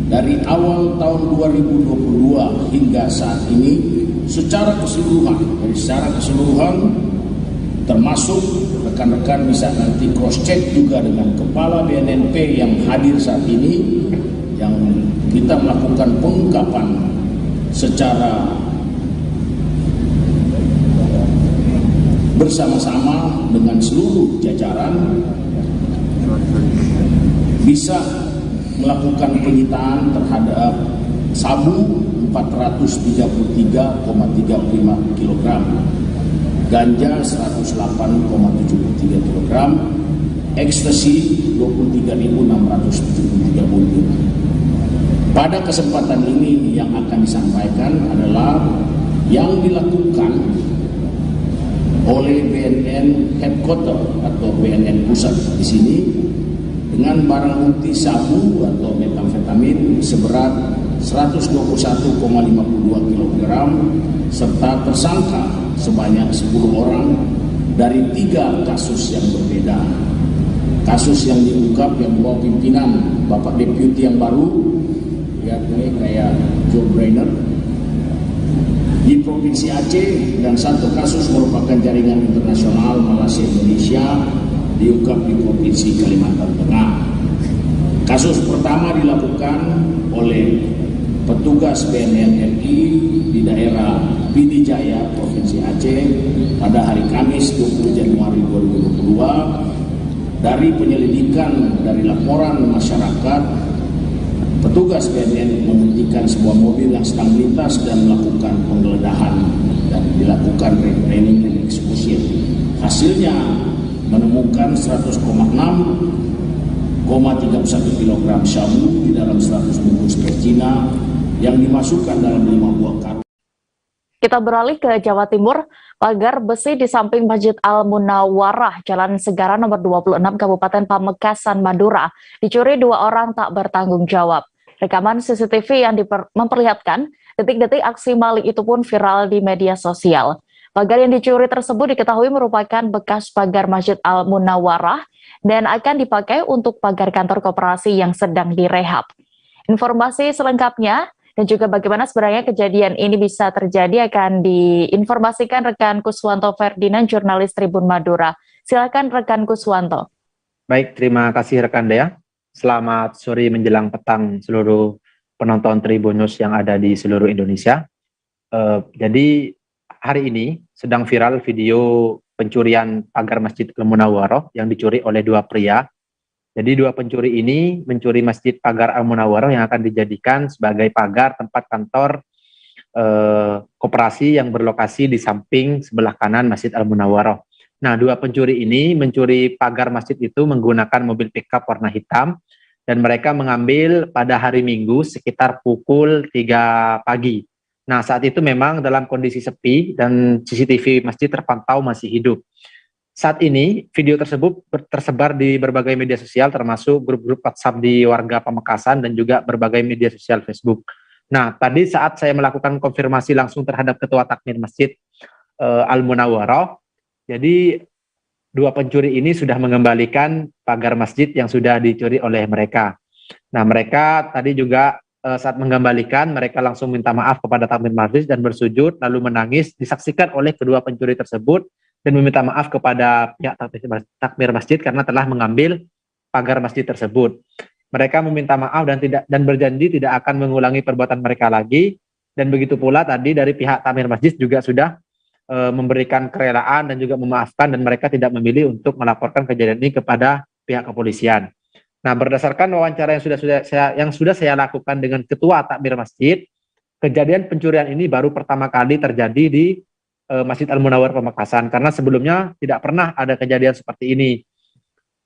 dari awal tahun 2022 hingga saat ini, secara keseluruhan, termasuk rekan-rekan bisa nanti cross-check juga dengan Kepala BNNP yang hadir saat ini, yang kita melakukan pengungkapan secara bersama-sama dengan seluruh jajaran, bisa melakukan penyitaan terhadap sabu 433,35 kg, ganja 108,73 kg, ekstasi 23.673 butir. Pada kesempatan ini yang akan disampaikan adalah yang dilakukan oleh BNN Headquarter atau BNN Pusat di sini dengan barang bukti sabu atau metamfetamin seberat 121,52 kg serta tersangka sebanyak 10 orang dari 3 kasus yang berbeda. Kasus yang diungkap yang membawa pimpinan Bapak Deputi yang baru, yakni kayak Joe Brainer di Provinsi Aceh, dan satu kasus merupakan jaringan internasional Malaysia Indonesia diungkap di Provinsi Kalimantan Tengah. Kasus pertama dilakukan oleh petugas BNN RI di daerah Pidi Jaya, Provinsi Aceh pada hari Kamis 20 Januari 2022. Dari penyelidikan dari laporan masyarakat, petugas BNN menghentikan sebuah mobil yang sedang melintas dan melakukan penggeledahan dan dilakukan retraining dan exposure. Hasilnya menemukan 100,6,31 kg sabu di dalam 100 bungkus teh Cina yang dimasukkan dalam 5 buah karung. Kita beralih ke Jawa Timur. Pagar besi di samping Masjid Al-Munawwarah, Jalan Segara nomor 26 Kabupaten Pamekasan, Madura, dicuri 2 orang tak bertanggung jawab. Rekaman CCTV yang memperlihatkan detik-detik aksi maling itu pun viral di media sosial. Pagar yang dicuri tersebut diketahui merupakan bekas pagar Masjid Al-Munawwarah dan akan dipakai untuk pagar kantor koperasi yang sedang direhab. Informasi selengkapnya dan juga bagaimana sebenarnya kejadian ini bisa terjadi akan diinformasikan rekan Kuswanto Ferdinand, jurnalis Tribun Madura. Silakan rekan Kuswanto. Baik, terima kasih rekan Dea. Selamat sore menjelang petang seluruh penonton Tribun News yang ada di seluruh Indonesia. Jadi hari ini sedang viral video pencurian pagar Masjid Al-Munawwarah yang dicuri oleh 2 pria. Jadi 2 pencuri ini mencuri Masjid Pagar Al-Munawwarah yang akan dijadikan sebagai pagar tempat kantor koperasi yang berlokasi di samping sebelah kanan Masjid Al-Munawwarah. Nah, 2 pencuri ini mencuri pagar masjid itu menggunakan mobil pickup warna hitam dan mereka mengambil pada hari Minggu sekitar pukul 3 pagi. Nah, saat itu memang dalam kondisi sepi dan CCTV masjid terpantau masih hidup. Saat ini, video tersebut tersebar di berbagai media sosial termasuk grup-grup WhatsApp di warga Pamekasan dan juga berbagai media sosial Facebook. Nah, tadi saat saya melakukan konfirmasi langsung terhadap Ketua Takmir Masjid Al-Munawwarah, jadi 2 pencuri ini sudah mengembalikan pagar masjid yang sudah dicuri oleh mereka. Nah, mereka tadi juga saat mengembalikan, mereka langsung minta maaf kepada Takmir Masjid dan bersujud, lalu menangis, disaksikan oleh kedua pencuri tersebut, dan meminta maaf kepada pihak Takmir Masjid karena telah mengambil pagar masjid tersebut. Mereka meminta maaf dan berjanji tidak akan mengulangi perbuatan mereka lagi, dan begitu pula tadi dari pihak Takmir Masjid juga sudah memberikan kerelaan dan juga memaafkan, dan mereka tidak memilih untuk melaporkan kejadian ini kepada pihak kepolisian. Nah, berdasarkan wawancara yang sudah saya lakukan dengan Ketua Takmir Masjid, kejadian pencurian ini baru pertama kali terjadi di Masjid Al-Munawwarah Pamekasan, karena sebelumnya tidak pernah ada kejadian seperti ini.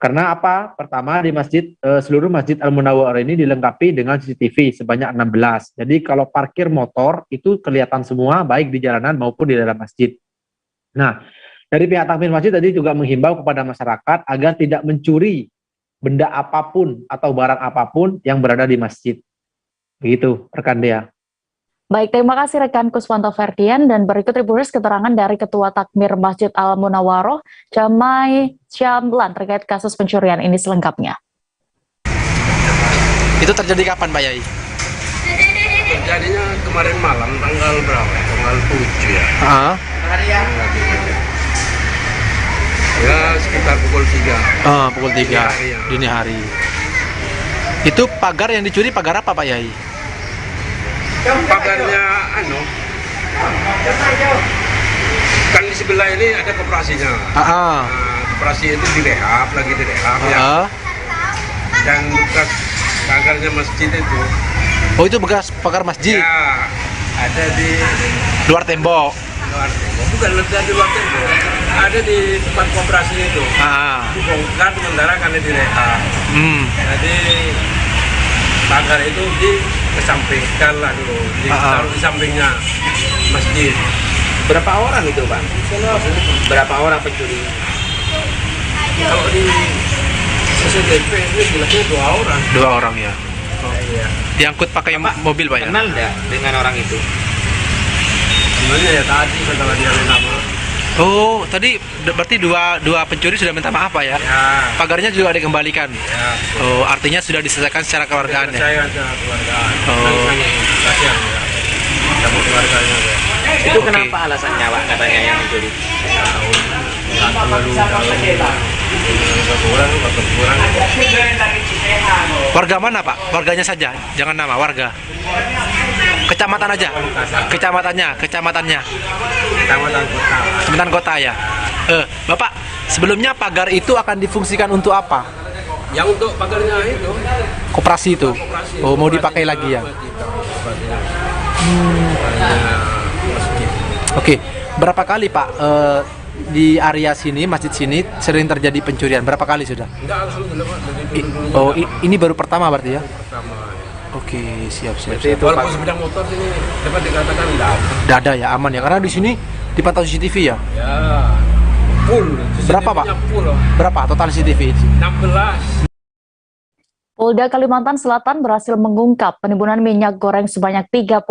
Karena apa? Pertama, di seluruh Masjid Al-Munawwarah ini dilengkapi dengan CCTV sebanyak 16. Jadi kalau parkir motor itu kelihatan semua, baik di jalanan maupun di dalam masjid. Nah, dari pihak Takmir Masjid tadi juga menghimbau kepada masyarakat agar tidak mencuri benda apapun atau barang apapun yang berada di masjid. Begitu, rekan Dea. Baik, terima kasih rekan Kuswanto Ferdian, dan berikut Tribuners keterangan dari Ketua Takmir Masjid Al-Munawwarah, Jamai Syamlan, terkait kasus pencurian ini selengkapnya. Itu terjadi kapan, Pak Yai? Terjadinya kemarin malam, tanggal berapa? Tanggal 7 ya. Ya, sekitar pukul 3. Pukul 3, dini hari. Itu pagar yang dicuri pagar apa, Pak Yai? Pagarnya kan di sebelah ini ada koperasinya. Nah, koperasi itu direhab ya. Dan bekas pagarnya masjid itu. Oh, itu bekas pagar masjid? Ya, ada di luar tembok. Bukan di luar tembok. Ada di tempat koperasi itu. Dibongkar sementara karena direhab. Jadi pagar itu dikesampingkan lah dulu, ditaruh di sampingnya masjid. Berapa orang itu, Pak? Berapa orang pencuri? Kalau di CCTV ini jelasnya 2 orang. 2 orang ya. Iya. Diangkut pakai mobil, Pak ya? Kenal nggak dengan orang itu? Sebenarnya ya tadi setelah dia minta maaf. Oh, tadi berarti dua pencuri sudah minta maaf, Pak ya? Pagarnya juga dikembalikan. Ya. Oh, artinya sudah diselesaikan secara keluargaan ya? Secara keluargaan. Oh. Kasihan ya. Sama keluarganya ya. Itu kenapa alasannya, Pak, katanya yang mencuri? Warga mana, Pak? Warganya saja, jangan nama warga. Kecamatan aja. Kecamatannya. Kecamatan Kota. Kecamatan Kota ya. Bapak, sebelumnya pagar itu akan difungsikan untuk apa? Yang untuk pagarnya itu. Koperasi itu. Oh, mau dipakai lagi ya. Oke, berapa kali, Pak, di area sini, masjid sini sering terjadi pencurian? Berapa kali sudah? Enggak, alhamdulillah, Pak. Oh, ini baru pertama berarti ya? Pertama. Oke, siap. Itu walaupun sepeda motor sini dapat dikatakan Tidak ada ya, aman ya. Karena di sini dipantau CCTV ya. Ya, full. Berapa Pak? Full. Berapa total CCTV? 16. Polda Kalimantan Selatan berhasil mengungkap penimbunan minyak goreng sebanyak 31.000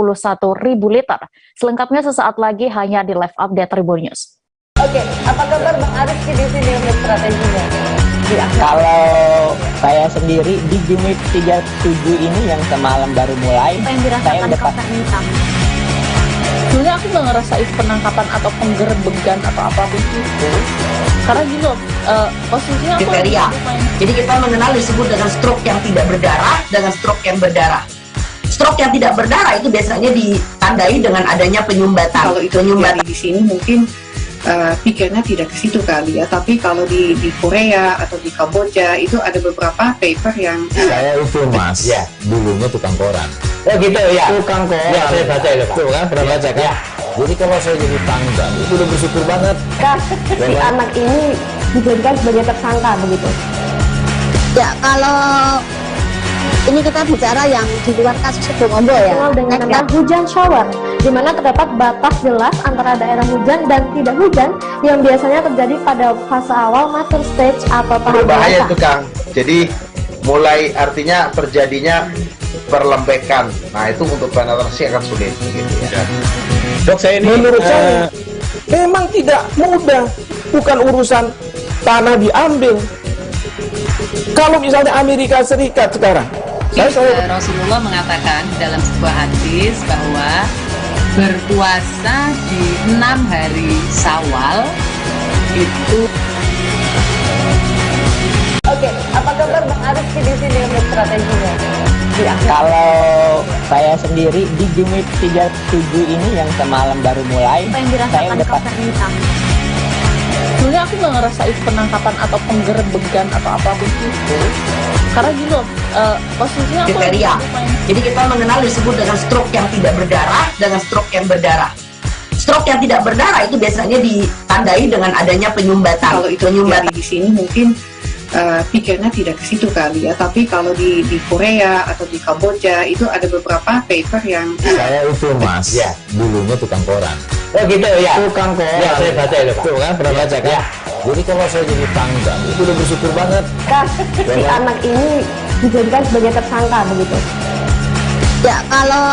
liter. Selengkapnya sesaat lagi hanya di live update Tribun News. Oke, apa kabar Bang Arif di sini untuk strateginya? Kalau saya sendiri di Jumit 37 ini yang semalam baru mulai, Apa yang saya dirasakan udah Kapten Hitam? Sebenarnya aku nggak ngerasain penangkapan atau penggerbegan atau apapun itu. Karena gini loh, posisinya aku Kriteria. Jadi kita mengenal disebut dengan stroke yang tidak berdarah dengan stroke yang berdarah. Stroke yang tidak berdarah itu biasanya ditandai dengan adanya penyumbatan. Kalau itu terjadi di sini mungkin pikirnya tidak ke situ kali ya, tapi kalau di Korea atau di Kamboja itu ada beberapa paper yang Saya itu Mas, ya dulunya tukang koran. Oh gitu ya. Tukang koran. Ya, saya baca itu Pak. Tuh kan, pernah baca kan? Ya. Jadi kalau saya jadi tangga, itu udah bersyukur banget. Si anak ini dijadikan sebagai tersangka begitu. Ya, kalau ini kita bicara yang di luar kasus Sebongombo ya. Kenal dengan nama hujan shower, di mana terdapat batas jelas antara daerah hujan dan tidak hujan yang biasanya terjadi pada fase awal master stage atau tahap Berbahaya biasa. itu Kang. Jadi mulai artinya terjadinya perlembekan. Nah itu untuk penetrasi akan sulit gitu ya. Dok, saya ini menurut saya memang tidak mudah, bukan urusan tanah diambil. Kalau misalnya Amerika Serikat sekarang, Rasulullah mengatakan dalam sebuah hadis bahwa berpuasa di 6 hari Syawal itu. Oke, apa kabar Bang Arif di sini untuk strateginya? Kalau saya sendiri di Jumit 37 ini yang semalam baru mulai, Apa yang saya dirasakan udah Kapten Hitam? sebenarnya aku nggak ngerasain penangkapan atau penggerbegan atau apapun itu. Karena gini loh, posisinya aku Kriteria. Jadi kita mengenal disebut dengan stroke yang tidak berdarah dengan stroke yang berdarah. Stroke yang tidak berdarah itu biasanya ditandai dengan adanya penyumbatan. kalau itu terjadi di sini mungkin pikirnya tidak ke situ kali ya, tapi kalau di Korea atau di Kamboja itu ada beberapa paper yang Saya itu Mas, ya dulunya tukang koran. Oh gitu ya. Tukang koran. Ya, saya baca itu Pak. Tuh kan, pernah baca kan? Ya. Jadi kalau saya jadi tangga, itu udah bersyukur banget. Si anak ini dijadikan sebagai tersangka begitu. Ya, kalau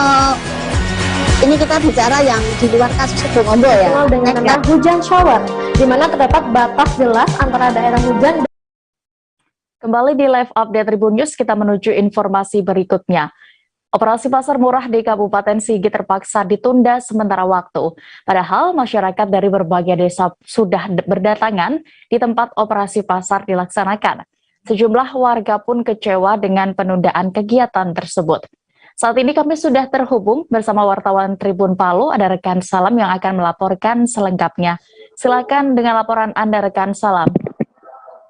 ini kita bicara yang di luar kasus Sebongombo ya. Kenal dengan nama hujan shower, di mana terdapat batas jelas antara daerah hujan. Kembali di live update Tribun News, kita menuju informasi berikutnya. Operasi pasar murah di Kabupaten Sigi terpaksa ditunda sementara waktu. Padahal masyarakat dari berbagai desa sudah berdatangan di tempat operasi pasar dilaksanakan. Sejumlah warga pun kecewa dengan penundaan kegiatan tersebut. Saat ini kami sudah terhubung bersama wartawan Tribun Palu, ada rekan Salam yang akan melaporkan selengkapnya. Silakan dengan laporan Anda, rekan Salam.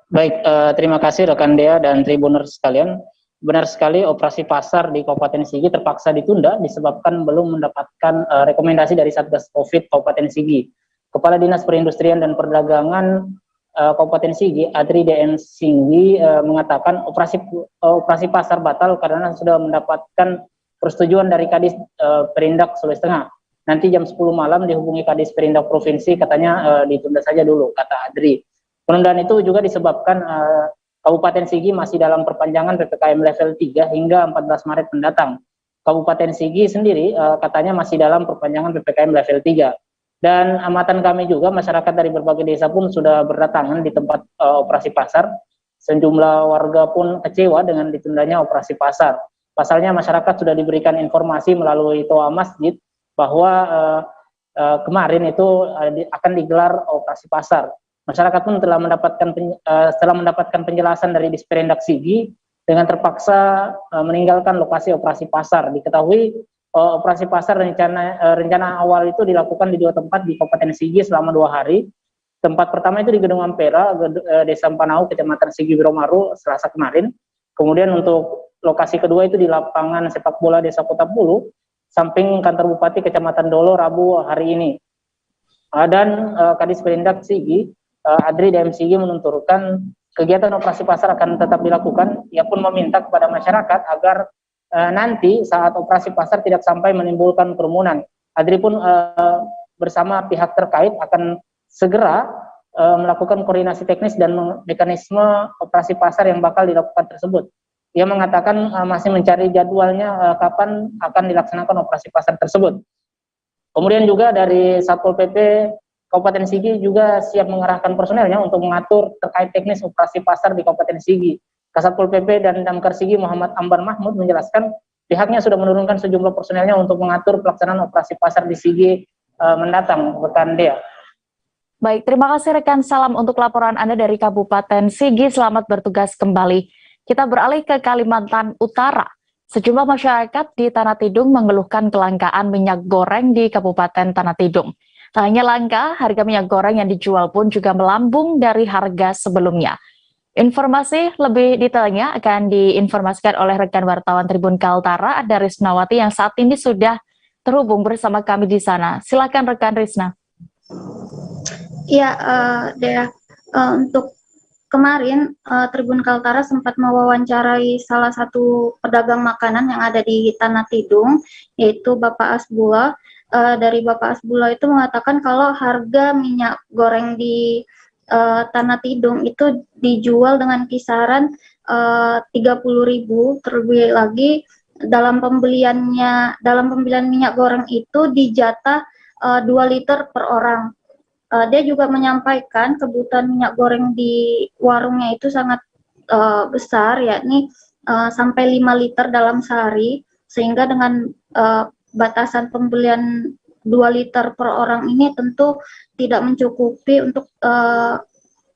Baik, terima kasih rekan Dea dan Tribuners sekalian. Benar sekali, operasi pasar di Kabupaten Sigi terpaksa ditunda disebabkan belum mendapatkan rekomendasi dari Satgas Covid Kabupaten Sigi. Kepala Dinas Perindustrian dan Perdagangan Kabupaten Sigi, Adri DM Singgi, mengatakan operasi pasar batal karena sudah mendapatkan persetujuan dari Kadis Perindak Sulawesi Tengah. Nanti jam 10 malam dihubungi Kadis Perindak Provinsi, katanya ditunda saja dulu, kata Adri. Penundaan itu juga disebabkan Kabupaten Sigi masih dalam perpanjangan PPKM level 3 hingga 14 Maret mendatang. Kabupaten Sigi sendiri katanya masih dalam perpanjangan PPKM level 3. Dan amatan kami juga, masyarakat dari berbagai desa pun sudah berdatangan di tempat operasi pasar. Sejumlah warga pun kecewa dengan ditundanya operasi pasar. Pasalnya masyarakat sudah diberikan informasi melalui toa masjid bahwa kemarin itu akan digelar operasi pasar. Masyarakat pun telah mendapatkan penjelasan dari Disperindak Sigi dengan terpaksa meninggalkan lokasi operasi pasar. Diketahui operasi pasar rencana awal itu dilakukan di 2 tempat di Kabupaten Sigi selama 2 hari. Tempat pertama itu di Gedung Ampera, Desa Panau, Kecamatan Sigi Biromaru, Selasa kemarin. Kemudian untuk lokasi kedua itu di lapangan sepak bola Desa Kota Pulu, samping kantor Bupati Kecamatan Dolo, Rabu hari ini. Dan Kadis Perindak Sigi, Adri DM Sigi menuturkan kegiatan operasi pasar akan tetap dilakukan. Ia pun meminta kepada masyarakat agar nanti saat operasi pasar tidak sampai menimbulkan kerumunan. Adri pun bersama pihak terkait akan segera melakukan koordinasi teknis dan mekanisme operasi pasar yang bakal dilakukan tersebut. Ia mengatakan masih mencari jadwalnya kapan akan dilaksanakan operasi pasar tersebut. Kemudian juga dari Satpol PP Kabupaten Sigi juga siap mengerahkan personelnya untuk mengatur terkait teknis operasi pasar di Kabupaten Sigi. Kasatpol PP dan Damkar Sigi Muhammad Ambar Mahmud menjelaskan pihaknya sudah menurunkan sejumlah personelnya untuk mengatur pelaksanaan operasi pasar di Sigi mendatang. Rekan Dea. Baik, terima kasih rekan. Salam untuk laporan Anda dari Kabupaten Sigi. Selamat bertugas kembali. Kita beralih ke Kalimantan Utara. Sejumlah masyarakat di Tanah Tidung mengeluhkan kelangkaan minyak goreng di Kabupaten Tanah Tidung. Tak hanya langka, harga minyak goreng yang dijual pun juga melambung dari harga sebelumnya. Informasi lebih detailnya akan diinformasikan oleh rekan wartawan Tribun Kaltara, ada Risnawati yang saat ini sudah terhubung bersama kami di sana. Silakan rekan Risna. Ya, Dea, untuk kemarin Tribun Kaltara sempat mewawancarai salah satu pedagang makanan yang ada di Tanah Tidung, yaitu Bapak Asbula. Dari Bapak Asbula itu mengatakan kalau harga minyak goreng di Tanah Tidung itu dijual dengan kisaran 30.000, terlebih lagi dalam pembelian minyak goreng itu dijatah 2 liter per orang. Dia juga menyampaikan kebutuhan minyak goreng di warungnya itu sangat besar, yakni sampai 5 liter dalam sehari, sehingga dengan batasan pembelian 2 liter per orang ini tentu tidak mencukupi untuk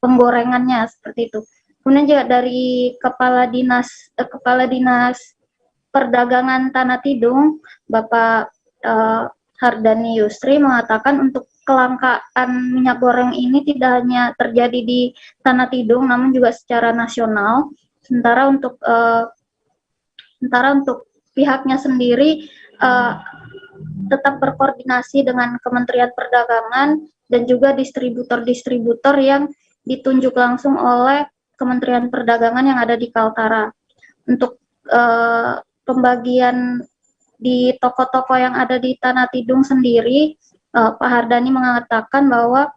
penggorengannya, seperti itu. Kemudian juga dari Kepala Dinas Perdagangan Tanah Tidung, Bapak Hardani Yusri mengatakan untuk kelangkaan minyak goreng ini tidak hanya terjadi di Tanah Tidung, namun juga secara nasional. Sementara untuk pihaknya sendiri tetap berkoordinasi dengan Kementerian Perdagangan dan juga distributor-distributor yang ditunjuk langsung oleh Kementerian Perdagangan yang ada di Kaltara. Untuk pembagian di toko-toko yang ada di Tanah Tidung sendiri, Pak Hardani mengatakan bahwa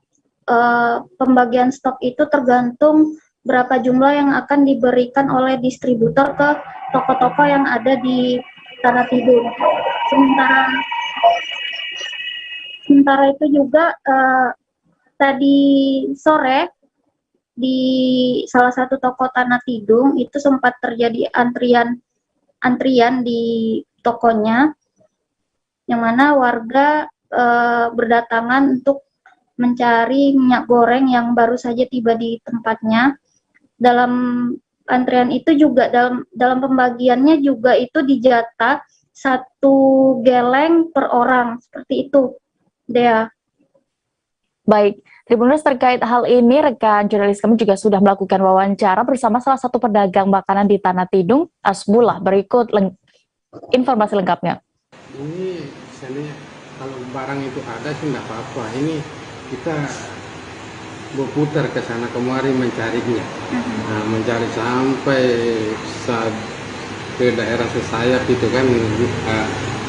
pembagian stok itu tergantung berapa jumlah yang akan diberikan oleh distributor ke toko-toko yang ada di Tanah Tidung. Sementara itu juga tadi sore di salah satu toko Tanah Tidung itu sempat terjadi antrian di tokonya, yang mana warga berdatangan untuk mencari minyak goreng yang baru saja tiba di tempatnya. Dalam antrian itu juga dalam pembagiannya juga itu dijatah 1 geleng per orang, seperti itu, Dea. Baik, Tribuners, terkait hal ini rekan jurnalis kami juga sudah melakukan wawancara bersama salah satu pedagang makanan di Tanah Tidung, Asbullah. Berikut informasi lengkapnya. Ini misalnya kalau barang itu ada sih nggak apa-apa. Ini kita berputar ke sana kemari mencarinya, mencari sampai ke daerah sesayap itu kan,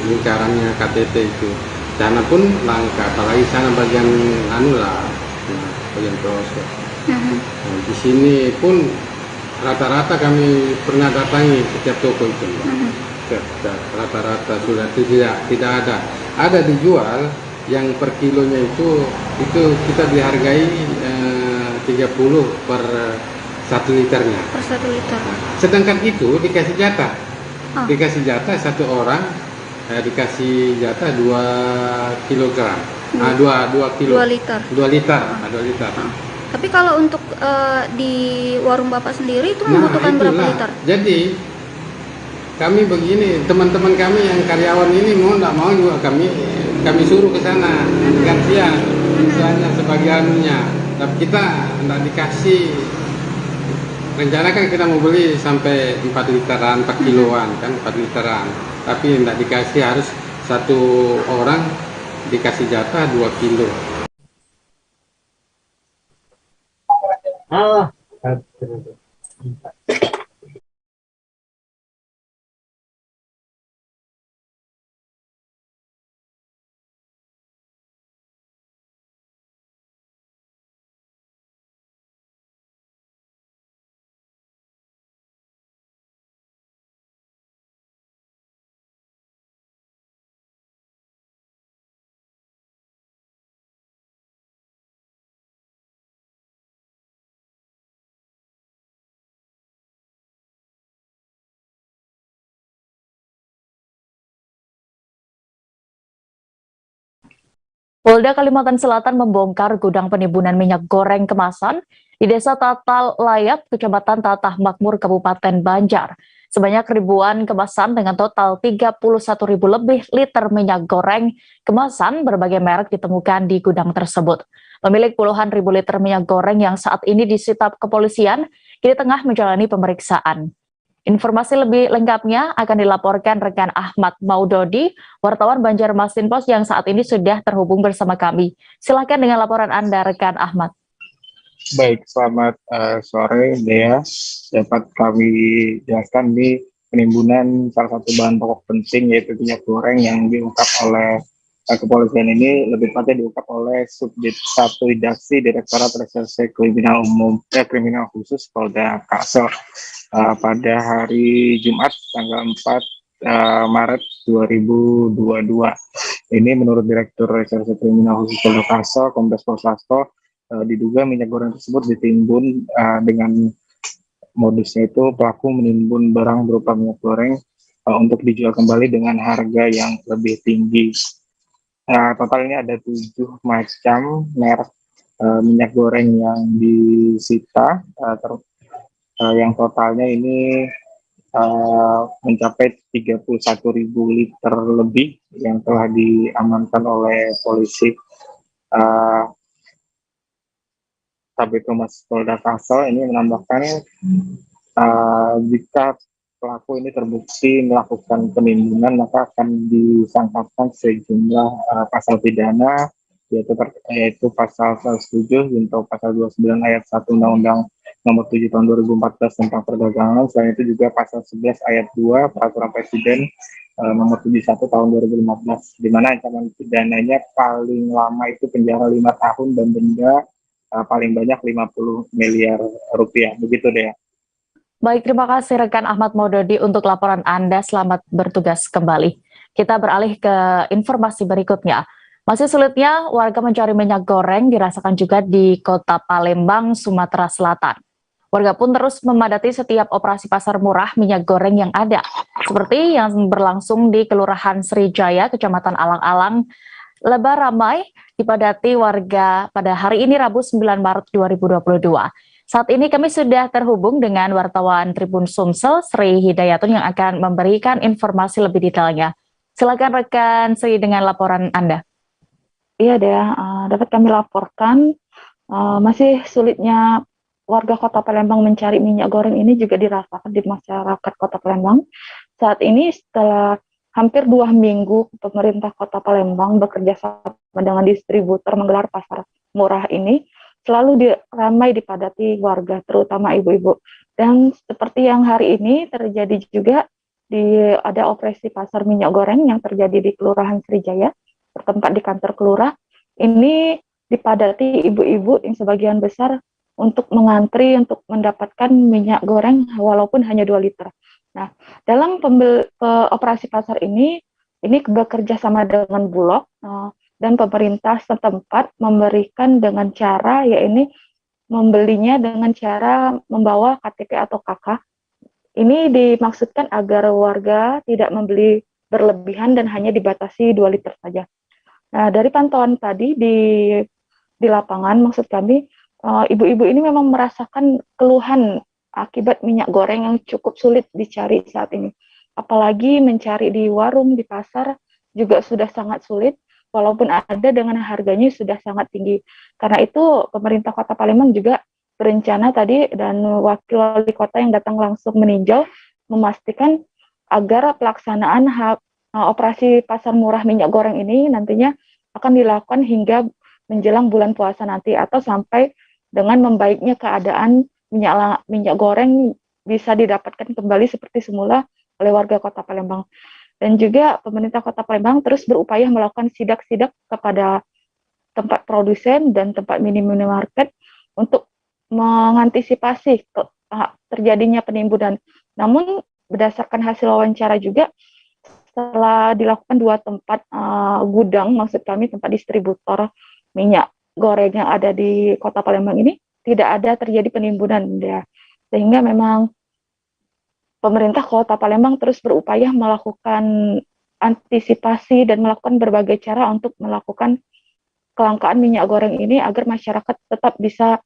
lingkarannya KTT itu. Sana pun langka, apalagi sana bagian bagian pelosok. Nah, di sini pun rata-rata kami pernah datangi setiap toko itu. Rata-rata sudah tidak ada dijual yang per kilonya itu kita dihargai 30 per 1 liternya. Per 1 liter. Sedangkan itu dikasih jatah. Dikasih jatah 1 orang dikasih jatah 2 kilogram. 2 kilo. 2 liter. 2 liter. 2 liter. Tapi kalau untuk di warung Bapak sendiri itu membutuhkan berapa liter? Jadi kami begini, teman-teman kami yang karyawan ini mau nggak mau juga kami suruh ke sana gantian, misalnya sebagiannya. Tapi kita nggak dikasih. Rencana kan kita mau beli sampai 4 literan, 4 kiloan kan, 4 literan. Tapi nggak dikasih, harus 1 orang dikasih jatah 2 kilo. Polda Kalimantan Selatan membongkar gudang penimbunan minyak goreng kemasan di Desa Tatal Layap, Kecamatan Tatah Makmur, Kabupaten Banjar. Sebanyak ribuan kemasan dengan total 31.000 lebih liter minyak goreng kemasan berbagai merek ditemukan di gudang tersebut. Pemilik puluhan ribu liter minyak goreng yang saat ini disita kepolisian kini tengah menjalani pemeriksaan. Informasi lebih lengkapnya akan dilaporkan rekan Ahmad Maudodi, wartawan Banjarmasin Post yang saat ini sudah terhubung bersama kami. Silakan dengan laporan Anda, rekan Ahmad. Baik, selamat sore, Dea. Dapat kami jelaskan di penimbunan salah satu bahan pokok penting yaitu minyak goreng yang diungkap oleh kepolisian ini, lebih tepatnya diungkap oleh Subdit 1 Didaksi Direktorat Reserse Kriminal Khusus Polda Kalsel pada hari Jumat tanggal 4 Maret 2022. Ini menurut Direktur Reserse Kriminal Khusus Polda Kalsel, Kombes Pol Sasto, diduga minyak goreng tersebut ditimbun dengan modusnya itu pelaku menimbun barang berupa minyak goreng untuk dijual kembali dengan harga yang lebih tinggi. Total ini ada 7 macam merek minyak goreng yang disita, yang totalnya ini mencapai 31.000 liter lebih yang telah diamankan oleh polisi. Kabid Humas Polda Kalsel ini menambahkan jika pelaku ini terbukti melakukan penimbunan maka akan disangkakan sejumlah pasal pidana yaitu pasal 107 junto pasal 29 ayat 1 Undang-Undang Nomor 7 Tahun 2014 tentang perdagangan. Selain itu juga pasal 11 ayat 2 Peraturan Presiden Nomor 71 Tahun 2015, di mana ancaman pidananya paling lama itu penjara 5 tahun dan denda paling banyak 50 miliar rupiah. Begitu deh. Baik, terima kasih rekan Ahmad Maudodi untuk laporan Anda. Selamat bertugas kembali. Kita beralih ke informasi berikutnya. Masih sulitnya warga mencari minyak goreng dirasakan juga di Kota Palembang, Sumatera Selatan. Warga pun terus memadati setiap operasi pasar murah minyak goreng yang ada, seperti yang berlangsung di Kelurahan Srijaya, Kecamatan Alang-Alang. Lebar ramai dipadati warga pada hari ini Rabu 9 Maret 2022. Saat ini kami sudah terhubung dengan wartawan Tribun Sumsel, Sri Hidayatun, yang akan memberikan informasi lebih detailnya. Silakan rekan Sri dengan laporan Anda. Iya deh, dapat kami laporkan masih sulitnya warga Kota Palembang mencari minyak goreng ini juga dirasakan di masyarakat Kota Palembang. Saat ini setelah hampir 2 minggu pemerintah Kota Palembang bekerja sama dengan distributor menggelar pasar murah ini, selalu ramai dipadati warga, terutama ibu-ibu. Dan seperti yang hari ini terjadi juga ada operasi pasar minyak goreng yang terjadi di Kelurahan Srijaya, bertempat di kantor kelurah. Ini dipadati ibu-ibu yang sebagian besar untuk mengantri untuk mendapatkan minyak goreng walaupun hanya 2 liter. Nah, dalam operasi pasar ini bekerja sama dengan Bulog dan pemerintah setempat memberikan dengan cara yaitu membelinya dengan cara membawa KTP atau KK. Ini dimaksudkan agar warga tidak membeli berlebihan dan hanya dibatasi 2 liter saja. Nah, dari pantauan tadi di lapangan, maksud kami, ibu-ibu ini memang merasakan keluhan akibat minyak goreng yang cukup sulit dicari saat ini. Apalagi mencari di warung, di pasar juga sudah sangat sulit. Walaupun ada dengan harganya sudah sangat tinggi. Karena itu pemerintah Kota Palembang juga berencana tadi dan wakil wali kota yang datang langsung meninjau memastikan agar pelaksanaan operasi pasar murah minyak goreng ini nantinya akan dilakukan hingga menjelang bulan puasa nanti atau sampai dengan membaiknya keadaan minyak goreng bisa didapatkan kembali seperti semula oleh warga Kota Palembang. Dan juga pemerintah Kota Palembang terus berupaya melakukan sidak-sidak kepada tempat produsen dan tempat minimarket untuk mengantisipasi terjadinya penimbunan. Namun berdasarkan hasil wawancara juga setelah dilakukan 2 tempat gudang, maksud kami tempat distributor minyak goreng yang ada di Kota Palembang ini tidak ada terjadi penimbunan ya. Sehingga memang pemerintah Kota Palembang terus berupaya melakukan antisipasi dan melakukan berbagai cara untuk melakukan kelangkaan minyak goreng ini agar masyarakat tetap bisa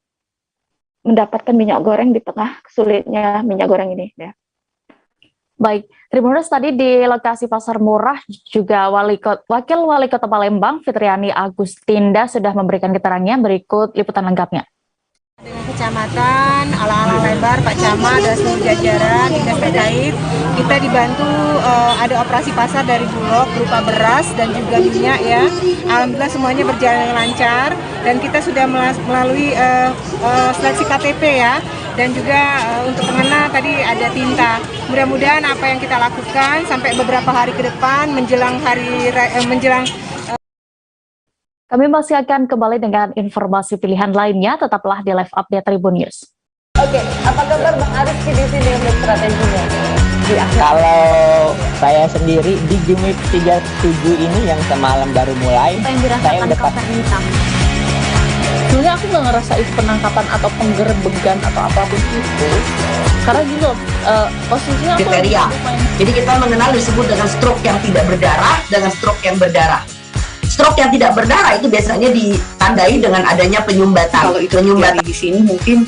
mendapatkan minyak goreng di tengah sulitnya minyak goreng ini. Ya. Baik, Tribuners, tadi di lokasi Pasar Murah juga Wakil Wali Kota Palembang, Fitriani Agustinda, sudah memberikan keterangannya. Berikut liputan lengkapnya. Dengan kecamatan, ala-ala lebar, Pak Camat, dan seluruh jajaran dinas terkait, kita dibantu ada operasi pasar dari Bulog berupa beras dan juga minyak ya. Alhamdulillah semuanya berjalan lancar dan kita sudah melalui seleksi KTP ya. Dan juga untuk pengena tadi ada tinta. Mudah-mudahan apa yang kita lakukan sampai beberapa hari ke depan menjelang Kami masih akan kembali dengan informasi pilihan lainnya. Tetaplah di Live Update Tribun News. Oke, apa kabar Bang Aris di sini untuk strateginya? Kalau saya sendiri di Jumip 37 ini yang semalam baru mulai, saya udah Sebenarnya aku nggak ngerasain penangkapan atau penggerbegan atau apapun itu, karena gitu posisinya aku kriteria. Jadi kita mengenal disebut dengan stroke yang tidak berdarah dengan stroke yang berdarah. Stroke yang tidak berdarah itu biasanya ditandai dengan adanya penyumbatan. Kalau itu terjadi di sini mungkin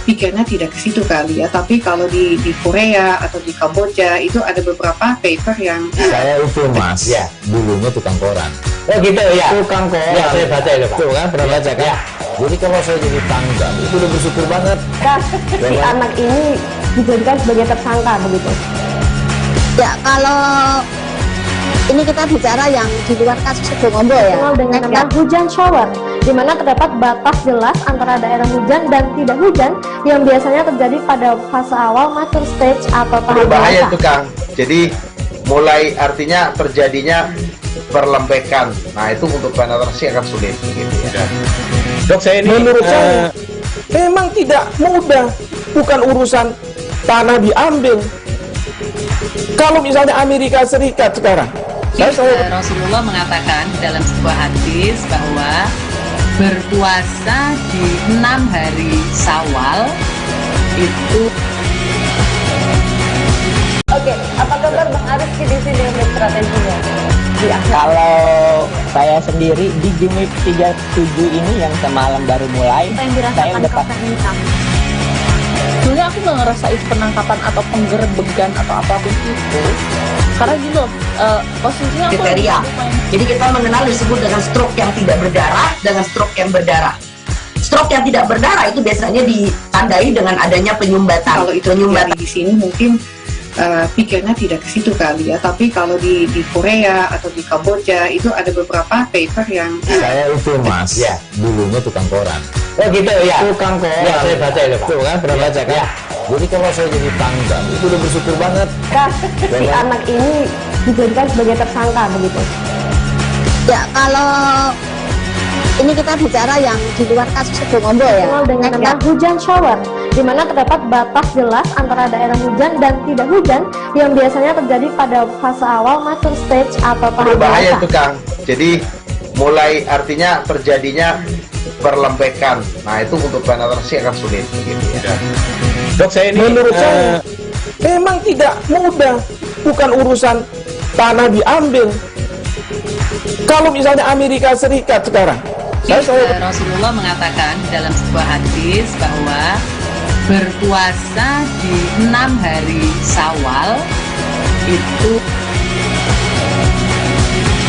pikirnya tidak ke situ kali ya, tapi kalau di Korea atau di Kamboja itu ada beberapa paper yang saya itu mas, ya dulunya tukang koran. Oh gitu ya, tukang koran. Ya saya baca itu Pak. Tuh kan pernah baca kan? Ya. Jadi kalau saya jadi tangga itu udah bersyukur banget. Si anak ini dijadikan sebagai tersangka begitu. Ya kalau ini kita bicara yang di luar kasus Situbondo ya, dengan nama hujan shower, di mana terdapat batas jelas antara daerah hujan dan tidak hujan yang biasanya terjadi pada fase awal mature stage atau tahap berbahaya dewasa. itu Kang. Jadi mulai artinya terjadinya perlembekan. Nah itu untuk penetrasi akan sulit gitu ya. Dok, saya ini menurut saya memang tidak mudah, bukan urusan tanah diambil. Kalau misalnya Amerika Serikat sekarang, Rasulullah mengatakan dalam sebuah hadis bahwa berpuasa di 6 hari Syawal itu. Oke, apa kabar Bang Aris di sini untuk strateginya? Kalau saya sendiri di Jumip 37 ini yang semalam baru mulai, saya udah Sebenarnya aku nggak ngerasain penangkapan atau penggerbegan atau apapun itu, karena gitu posisinya aku kriteria. Jadi kita mengenal disebut dengan stroke yang tidak berdarah dengan stroke yang berdarah. Stroke yang tidak berdarah itu biasanya ditandai dengan adanya penyumbatan. Kalau itu terjadi di sini mungkin pikirnya tidak ke situ kali ya, tapi kalau di Korea atau di Kamboja itu ada beberapa paper yang saya itu mas, ya dulunya tukang koran. Oh gitu ya, tukang koran. Ya saya baca itu Pak. Tuh kan pernah baca kan? Ya. Jadi kalau saya jadi tangga itu udah bersyukur banget. Si anak ini dijadikan sebagai tersangka begitu. Ya kalau ini kita bicara yang di luar kasus Situbondo ya, dengan nama hujan shower, di mana terdapat batas jelas antara daerah hujan dan tidak hujan yang biasanya terjadi pada fase awal mature stage atau tahap berbahaya dewasa. itu Kang. Jadi mulai artinya terjadinya perlembekan. Nah itu untuk penetrasi akan sulit gitu ya. Dok, saya ini menurut saya memang tidak mudah, bukan urusan tanah diambil. Kalau misalnya Amerika Serikat sekarang, Rasulullah mengatakan dalam sebuah hadis bahwa berpuasa di 6 hari Syawal itu.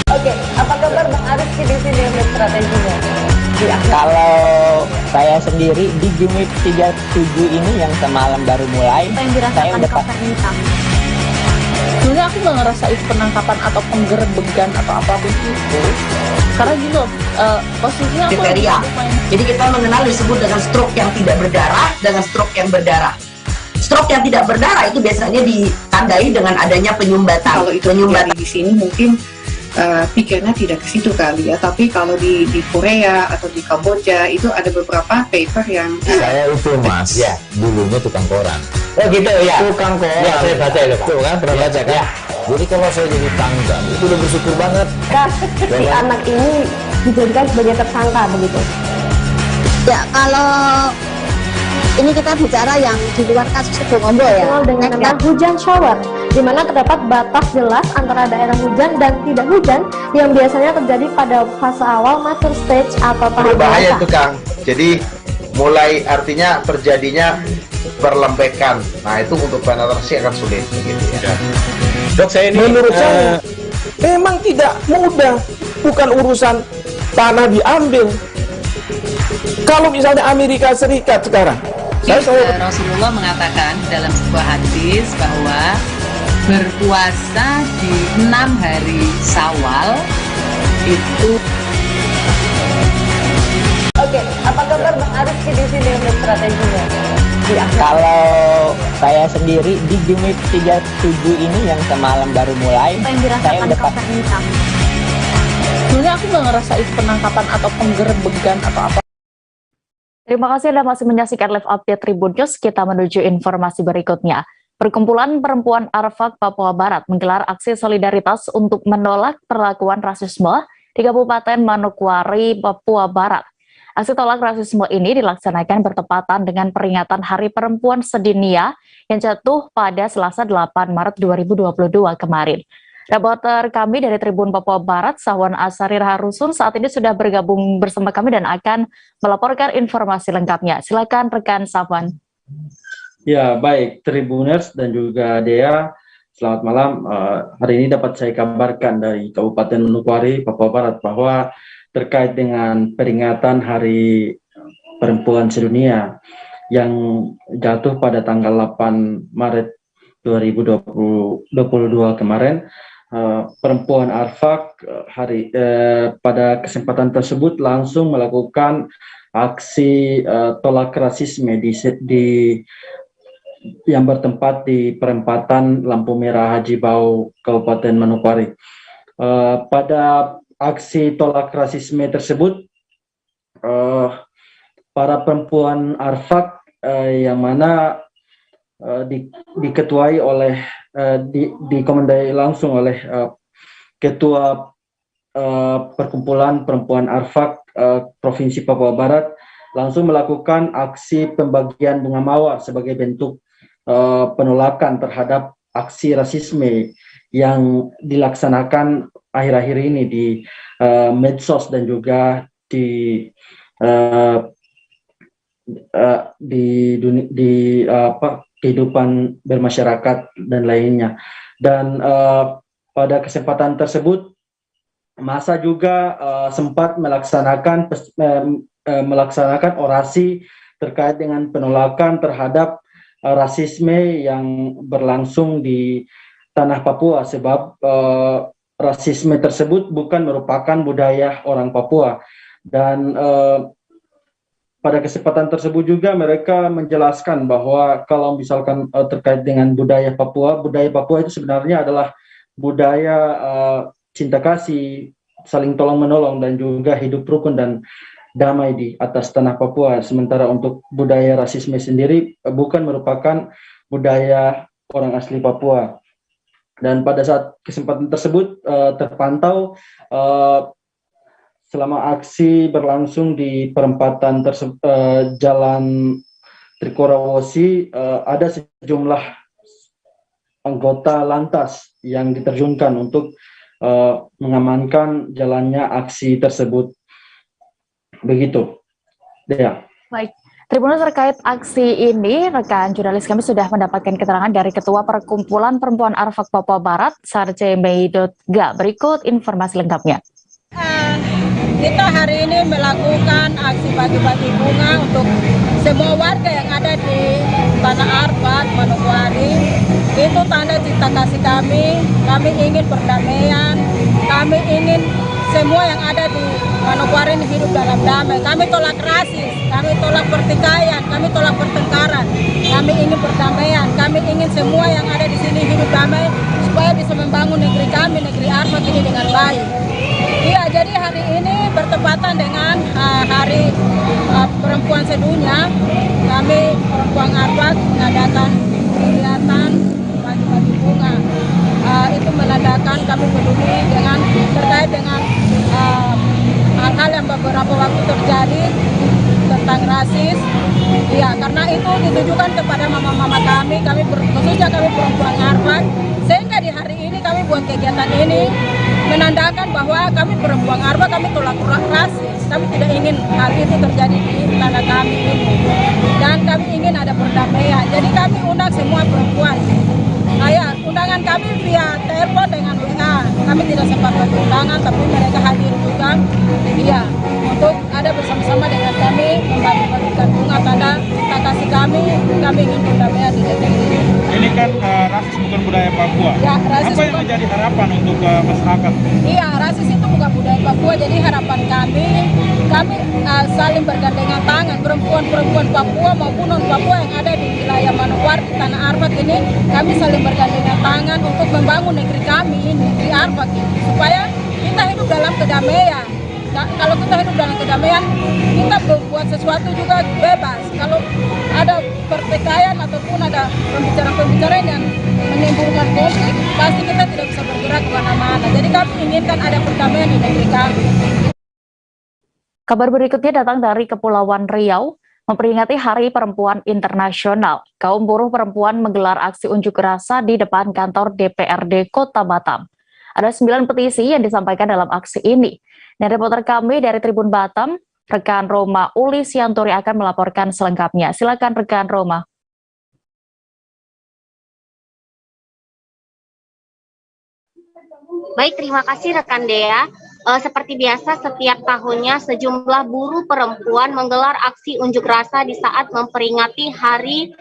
Oke, apa kabar Bang Aris di sini untuk strateginya? Kalau saya sendiri di Jumip 37 ini yang semalam baru mulai, saya udah Sebenarnya aku nggak ngerasain penangkapan atau penggerbegan atau apapun itu, karena gitu posisinya aku kriteria. Jadi kita mengenal disebut dengan stroke yang tidak berdarah dengan stroke yang berdarah. Stroke yang tidak berdarah itu biasanya ditandai dengan adanya penyumbatan. Kalau itu terjadi di sini mungkin pikirnya tidak ke situ kali ya, tapi kalau di Korea atau di Kamboja itu ada beberapa paper yang saya itu mas, ya dulunya tukang koran. Oh gitu ya, tukang koran. Ya saya baca itu Pak. Tuh kan pernah baca kan? Ya. Jadi kalau saya jadi tangga itu udah bersyukur banget. Si anak ini dijadikan sebagai tersangka begitu. Ya kalau ini kita bicara yang di luar kasus Situbondo ya, dengan nama hujan shower, di di mana terdapat batas jelas antara daerah hujan dan tidak hujan yang biasanya terjadi pada fase awal mature stage atau tahap Berbahaya dewasa. itu Kang. Jadi mulai artinya terjadinya perlembekan. Nah itu untuk penetrasi akan sulit gitu ya. Dok, saya ini menurut saya memang tidak mudah, bukan urusan tanah diambil. Kalau misalnya Amerika Serikat sekarang, Rasulullah mengatakan dalam sebuah hadis bahwa berpuasa di 6 hari Syawal itu. Oke, apa kabar Bang Arif di sini untuk strateginya? Kalau saya sendiri di Jumit 37 ini yang semalam baru mulai, Apa yang saya dirasakan udah Kapten Hitam? Sebenarnya aku nggak ngerasa itu penangkapan atau penggerebekan atau apa. Terima kasih Anda masih menyaksikan live update Tribun News. Kita menuju informasi berikutnya. Perkumpulan Perempuan Arfak Papua Barat menggelar aksi solidaritas untuk menolak perlakuan rasisme di Kabupaten Manokwari, Papua Barat. Aksi tolak rasisme ini dilaksanakan bertepatan dengan peringatan Hari Perempuan Sedunia yang jatuh pada Selasa 8 Maret 2022 kemarin. Reporter kami dari Tribun Papua Barat, Sahwan Asarir Harusun, saat ini sudah bergabung bersama kami dan akan melaporkan informasi lengkapnya. Silakan rekan Sahwan. Ya, baik Tribuners dan juga Dea, selamat malam. Hari ini dapat saya kabarkan dari Kabupaten Manokwari, Papua Barat, bahwa terkait dengan peringatan Hari Perempuan Sedunia yang jatuh pada tanggal 8 Maret 2022 kemarin, perempuan Arfak pada kesempatan tersebut langsung melakukan aksi tolak rasisme yang bertempat di perempatan Lampu Merah Haji Bau, Kabupaten Manokwari. Pada aksi tolak rasisme tersebut, para perempuan Arfak yang mana diketuai oleh dikomandai langsung oleh Ketua Perkumpulan Perempuan Arfak Provinsi Papua Barat langsung melakukan aksi pembagian bunga mawar sebagai bentuk penolakan terhadap aksi rasisme yang dilaksanakan akhir-akhir ini di medsos dan juga di kehidupan bermasyarakat dan lainnya. Dan pada kesempatan tersebut masa juga sempat melaksanakan orasi terkait dengan penolakan terhadap rasisme yang berlangsung di tanah Papua, sebab rasisme tersebut bukan merupakan budaya orang Papua. Dan pada kesempatan tersebut juga mereka menjelaskan bahwa kalau misalkan terkait dengan budaya Papua itu sebenarnya adalah budaya cinta kasih, saling tolong menolong dan juga hidup rukun dan damai di atas tanah Papua. Sementara untuk budaya rasisme sendiri bukan merupakan budaya orang asli Papua. Dan pada saat kesempatan tersebut terpantau selama aksi berlangsung di perempatan Jalan Trikorawosi, ada sejumlah anggota lantas yang diterjunkan untuk mengamankan jalannya aksi tersebut. Begitu, Dea. Baik, Tribuners, terkait aksi ini, rekan jurnalis kami sudah mendapatkan keterangan dari Ketua Perkumpulan Perempuan Arfak Papua Barat, Sarce Meidotga. Berikut informasi lengkapnya. Kita hari ini melakukan aksi bagi-bagi bunga untuk semua warga yang ada di Tanah Arfak, Manokwari. Itu tanda cinta kasih kami ingin perdamaian, kami ingin semua yang ada di Manokwari ini hidup dalam damai. Kami tolak rasis, kami tolak pertikaian, kami tolak pertengkaran. Kami ingin perdamaian, kami ingin semua yang ada di sini hidup damai supaya bisa membangun negeri kami, negeri Arfak ini dengan baik. Iya, jadi hari ini bertepatan dengan Hari Perempuan Sedunia. Kami perempuan Arfak mengadakan kegiatan bagi-bagi bunga. Itu menandakan kami peduli dengan terkait dengan hal-hal yang beberapa waktu terjadi tentang rasis. Ya, karena itu ditujukan kepada mama-mama kami khususnya kami perempuan Arfak. buat kegiatan ini menandakan bahwa kami perempuan Arba, kami tolak rasis. Kami tidak ingin hal itu terjadi di tanah kami ini. Dan kami ingin ada perdamaian. Jadi kami undang semua perempuan. Undangan kami via telepon dengan WA. Kami tidak sempat undangan, tapi mereka hadir juga. Iya, untuk ada bersama-sama dengan kami membagikan bunga tanda kasih kami ingin perdamaian di negeri ini. Ini kan rasis bukan budaya Papua. Ya, rasis apa yang menjadi harapan untuk masyarakat? Iya, rasis itu bukan budaya Papua. Jadi harapan kami saling bergandengan tangan, perempuan-perempuan Papua maupun non Papua yang ada di wilayah Manokwari, Tanah Arbak ini, kami saling bergandengan tangan untuk membangun negeri kami ini di Arbak ini, supaya kita hidup dalam kedamaian. Kalau kita hidup dalam kedamaian, kita berbuat sesuatu juga bebas. Kalau ada pertikaian ataupun ada pembicaraan yang menimbulkan konflik, pasti kita tidak bisa bergerak kemana-mana. Jadi kami inginkan ada perdamaian di negeri kami. Kabar berikutnya datang dari Kepulauan Riau. Memperingati Hari Perempuan Internasional, kaum buruh perempuan menggelar aksi unjuk rasa di depan kantor DPRD Kota Batam. Ada 9 petisi yang disampaikan dalam aksi ini. Dan reporter kami dari Tribun Batam, rekan Roma Uli Sianturi akan melaporkan selengkapnya. Silakan rekan Roma. Baik, terima kasih rekan Dea. Seperti biasa, setiap tahunnya sejumlah buruh perempuan menggelar aksi unjuk rasa di saat memperingati Hari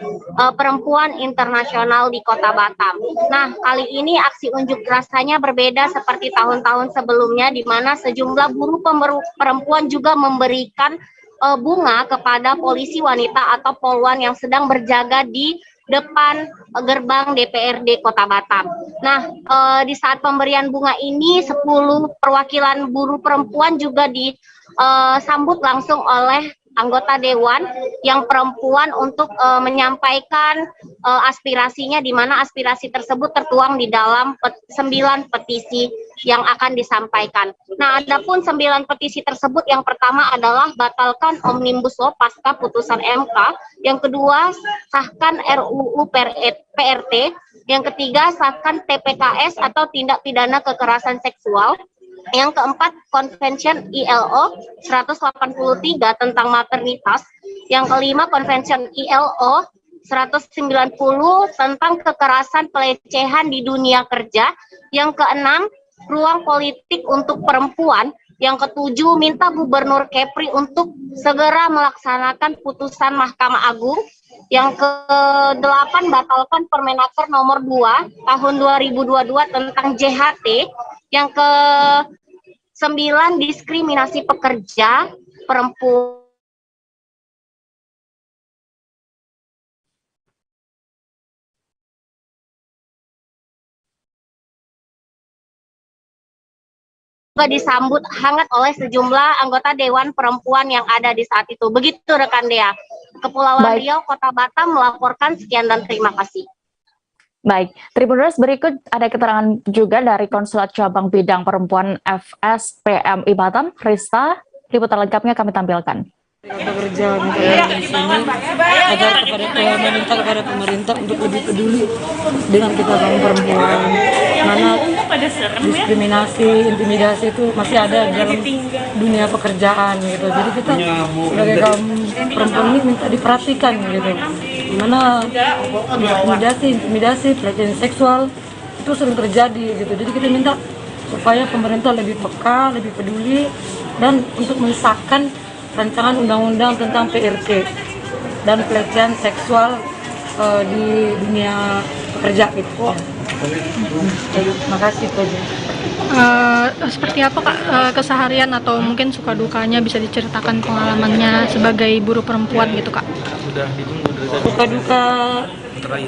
Perempuan Internasional di Kota Batam. Nah, kali ini aksi unjuk rasanya berbeda seperti tahun-tahun sebelumnya, di mana sejumlah buruh perempuan juga memberikan bunga kepada polisi wanita atau polwan yang sedang berjaga di depan gerbang DPRD Kota Batam. Nah, di saat pemberian bunga ini, 10 perwakilan buruh perempuan juga disambut langsung oleh anggota dewan yang perempuan untuk menyampaikan aspirasinya, di mana aspirasi tersebut tertuang di dalam 9 petisi yang akan disampaikan. Nah, adapun 9 petisi tersebut, yang pertama adalah batalkan Omnibus Law pasca putusan MK, yang kedua sahkan RUU PRT, yang ketiga sahkan TPKS atau tindak pidana kekerasan seksual, yang keempat Convention ILO 183 tentang maternitas, yang kelima Convention ILO 190 tentang kekerasan pelecehan di dunia kerja, yang keenam ruang politik untuk perempuan, yang ketujuh minta Gubernur Kepri untuk segera melaksanakan putusan Mahkamah Agung, yang ke-8 batalkan Permenaker nomor 2 tahun 2022 tentang JHT, yang ke-9 diskriminasi pekerja perempuan. Juga disambut hangat oleh sejumlah anggota Dewan Perempuan yang ada di saat itu. Begitu rekan Dea. Kepulauan Riau, Kota Batam melaporkan. Sekian dan terima kasih. Baik, Tribuners, berikut ada keterangan juga dari Konsulat Cabang Bidang Perempuan FSPMI Batam. Rista, liputan lengkapnya kami tampilkan. Bekerja di sini agar meminta kepada pemerintah untuk lebih peduli dengan kita kaum perempuan, mana diskriminasi, intimidasi itu masih ada dalam dunia pekerjaan gitu. Jadi kita sebagai kaum perempuan ini minta diperhatikan gitu, mana intimidasi, pelecehan seksual itu sering terjadi gitu. Jadi kita minta supaya pemerintah lebih peka, lebih peduli, dan untuk mensahkan rancangan undang-undang tentang PRT dan pelecehan seksual di dunia pekerja gitu. Terima kasih Pak. Seperti apa Kak keseharian atau mungkin suka dukanya, bisa diceritakan pengalamannya sebagai buruh perempuan gitu Kak? Suka duka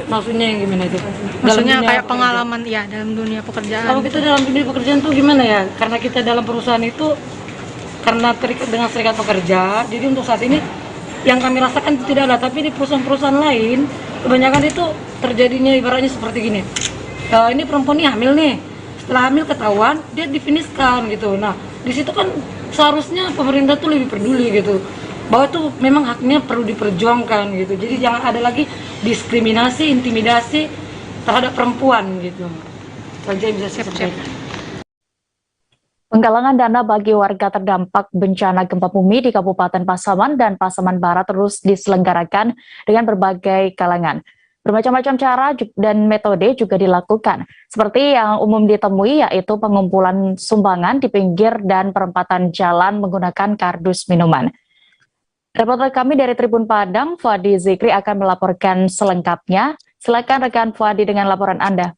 maksudnya yang gimana itu? Maksudnya kayak pengalaman ya dalam dunia pekerjaan. Kalau kita dalam dunia pekerjaan tuh gimana ya? Karena kita dalam perusahaan itu karena terikat dengan serikat pekerja, jadi untuk saat ini yang kami rasakan tidak ada, tapi di perusahaan-perusahaan lain kebanyakan itu terjadinya ibaratnya seperti gini. Ini perempuan ini hamil nih, setelah hamil ketahuan dia difiniskan gitu. Nah di situ kan seharusnya pemerintah tuh lebih peduli gitu, bahwa itu memang haknya perlu diperjuangkan gitu. Jadi jangan ada lagi diskriminasi, intimidasi terhadap perempuan gitu. Itu aja yang bisa saya sampaikan. Penggalangan dana bagi warga terdampak bencana gempa bumi di Kabupaten Pasaman dan Pasaman Barat terus diselenggarakan dengan berbagai kalangan. Bermacam-macam cara dan metode juga dilakukan, seperti yang umum ditemui yaitu pengumpulan sumbangan di pinggir dan perempatan jalan menggunakan kardus minuman. Reporter kami dari Tribun Padang, Fuadi Zikri akan melaporkan selengkapnya. Silakan rekan Fuadi dengan laporan Anda.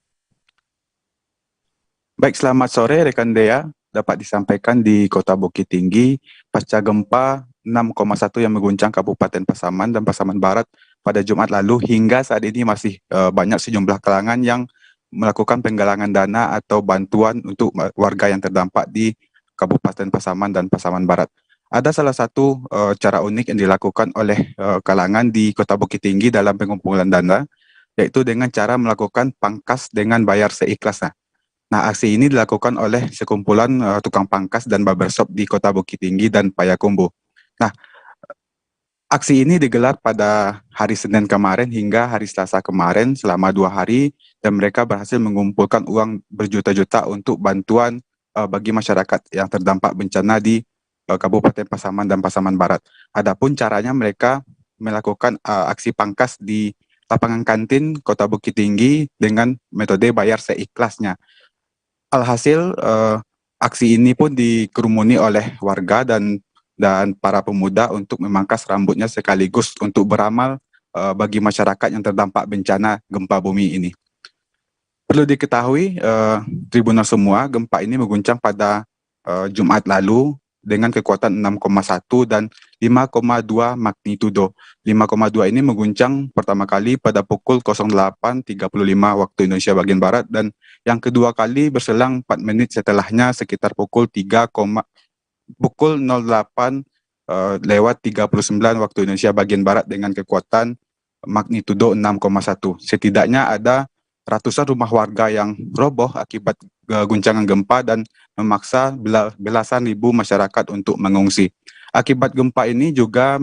Baik, selamat sore rekan Dea. Dapat disampaikan di Kota Bukit Tinggi pasca gempa 6,1 yang mengguncang Kabupaten Pasaman dan Pasaman Barat pada Jumat lalu. Hingga saat ini masih banyak sejumlah kalangan yang melakukan penggalangan dana atau bantuan untuk warga yang terdampak di Kabupaten Pasaman dan Pasaman Barat. Ada salah satu cara unik yang dilakukan oleh kalangan di Kota Bukit Tinggi dalam pengumpulan dana, yaitu dengan cara melakukan pangkas dengan bayar seikhlasnya. Nah, aksi ini dilakukan oleh sekumpulan tukang pangkas dan barbershop di Kota Bukit Tinggi dan Payakumbuh. Nah, aksi ini digelar pada hari Senin kemarin hingga hari Selasa kemarin selama 2 hari, dan mereka berhasil mengumpulkan uang berjuta-juta untuk bantuan bagi masyarakat yang terdampak bencana di Kabupaten Pasaman dan Pasaman Barat. Adapun caranya mereka melakukan aksi pangkas di lapangan kantin Kota Bukit Tinggi dengan metode bayar seikhlasnya. Alhasil, aksi ini pun dikerumuni oleh warga dan para pemuda untuk memangkas rambutnya sekaligus untuk beramal bagi masyarakat yang terdampak bencana gempa bumi ini. Perlu diketahui, Tribuners semua, gempa ini mengguncang pada Jumat lalu dengan kekuatan 6,1 dan 5,2 magnitudo. 5,2 ini mengguncang pertama kali pada pukul 08.35 waktu Indonesia bagian Barat, dan yang kedua kali berselang 4 menit setelahnya sekitar pukul 08 lewat 39 waktu Indonesia bagian Barat dengan kekuatan magnitudo 6,1. Setidaknya ada ratusan rumah warga yang roboh akibat guncangan gempa dan memaksa belasan ribu masyarakat untuk mengungsi. Akibat gempa ini juga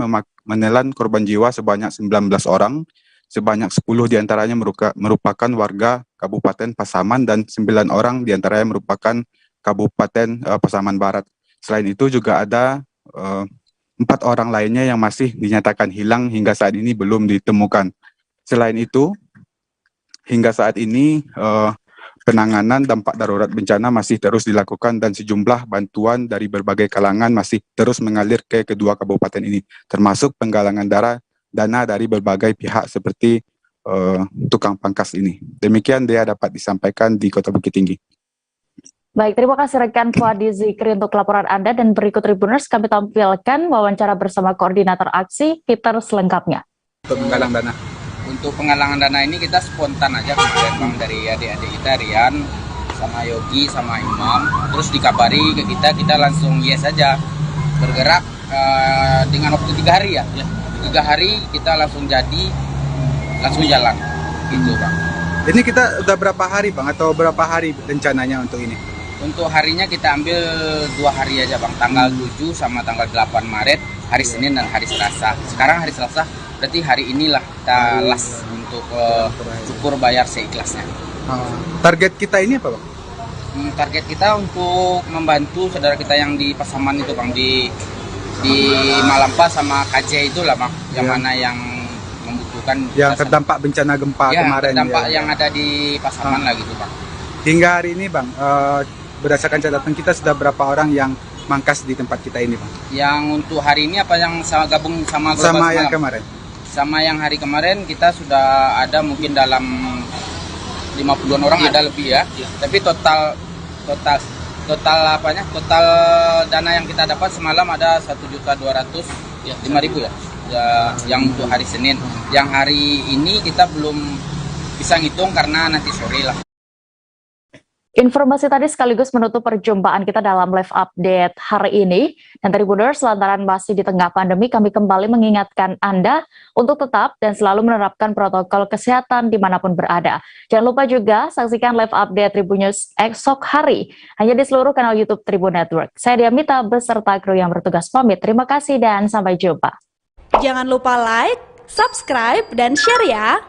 menelan korban jiwa sebanyak 19 orang, sebanyak 10 diantaranya merupakan warga Kabupaten Pasaman dan 9 orang diantaranya merupakan Kabupaten Pasaman Barat. Selain itu juga ada 4 orang lainnya yang masih dinyatakan hilang hingga saat ini belum ditemukan. Selain itu, hingga saat ini penanganan dampak darurat bencana masih terus dilakukan dan sejumlah bantuan dari berbagai kalangan masih terus mengalir ke kedua kabupaten ini, termasuk penggalangan dana dari berbagai pihak seperti tukang pangkas ini. Demikian dia dapat disampaikan di Kota Bukit Tinggi. Baik, terima kasih rekan Fuadi Zikri untuk laporan Anda, dan berikut Tribuners kami tampilkan wawancara bersama koordinator aksi Peter selengkapnya. Untuk menggalang dana. Untuk penggalangan dana ini kita spontan aja kemarin Bang, dari adik-adik kita, Rian sama Yogi sama Imam, terus dikabari ke kita langsung yes aja, bergerak dengan waktu 3 hari ya. 3 hari kita langsung jalan gitu Bang. Ini kita udah berapa hari Bang, atau berapa hari rencananya untuk ini? Untuk harinya kita ambil 2 hari aja Bang, tanggal 7 sama tanggal 8 Maret, hari Senin dan hari Selasa. Sekarang hari Selasa, berarti hari inilah kita last untuk syukur bayar seikhlasnya. Target kita ini apa Bang? Target kita untuk membantu saudara kita yang di Pasaman itu Bang, di Malampa sama KJ itulah Bang, yang mana yang membutuhkan, yang terdampak bencana gempa kemarin terdampak yang ada di Pasaman lah gitu Bang. Hingga hari ini Bang, berdasarkan catatan kita sudah berapa orang yang mangkas di tempat kita ini Bang? Yang untuk hari ini apa yang gabung sama yang kemarin? Sama yang hari kemarin kita sudah ada mungkin dalam 50-an orang, ada lebih ya. Tapi total dana yang kita dapat semalam ada 1.205.000 ya. Yang untuk hari Senin. Yang hari ini kita belum bisa ngitung karena nanti sore lah. Informasi tadi sekaligus menutup perjumpaan kita dalam live update hari ini. Dan Tribuners, lantaran masih di tengah pandemi, kami kembali mengingatkan Anda untuk tetap dan selalu menerapkan protokol kesehatan dimanapun berada. Jangan lupa juga saksikan live update Tribunnews esok hari hanya di seluruh kanal YouTube Tribun Network. Saya Diamita beserta kru yang bertugas pamit. Terima kasih dan sampai jumpa. Jangan lupa like, subscribe, dan share ya.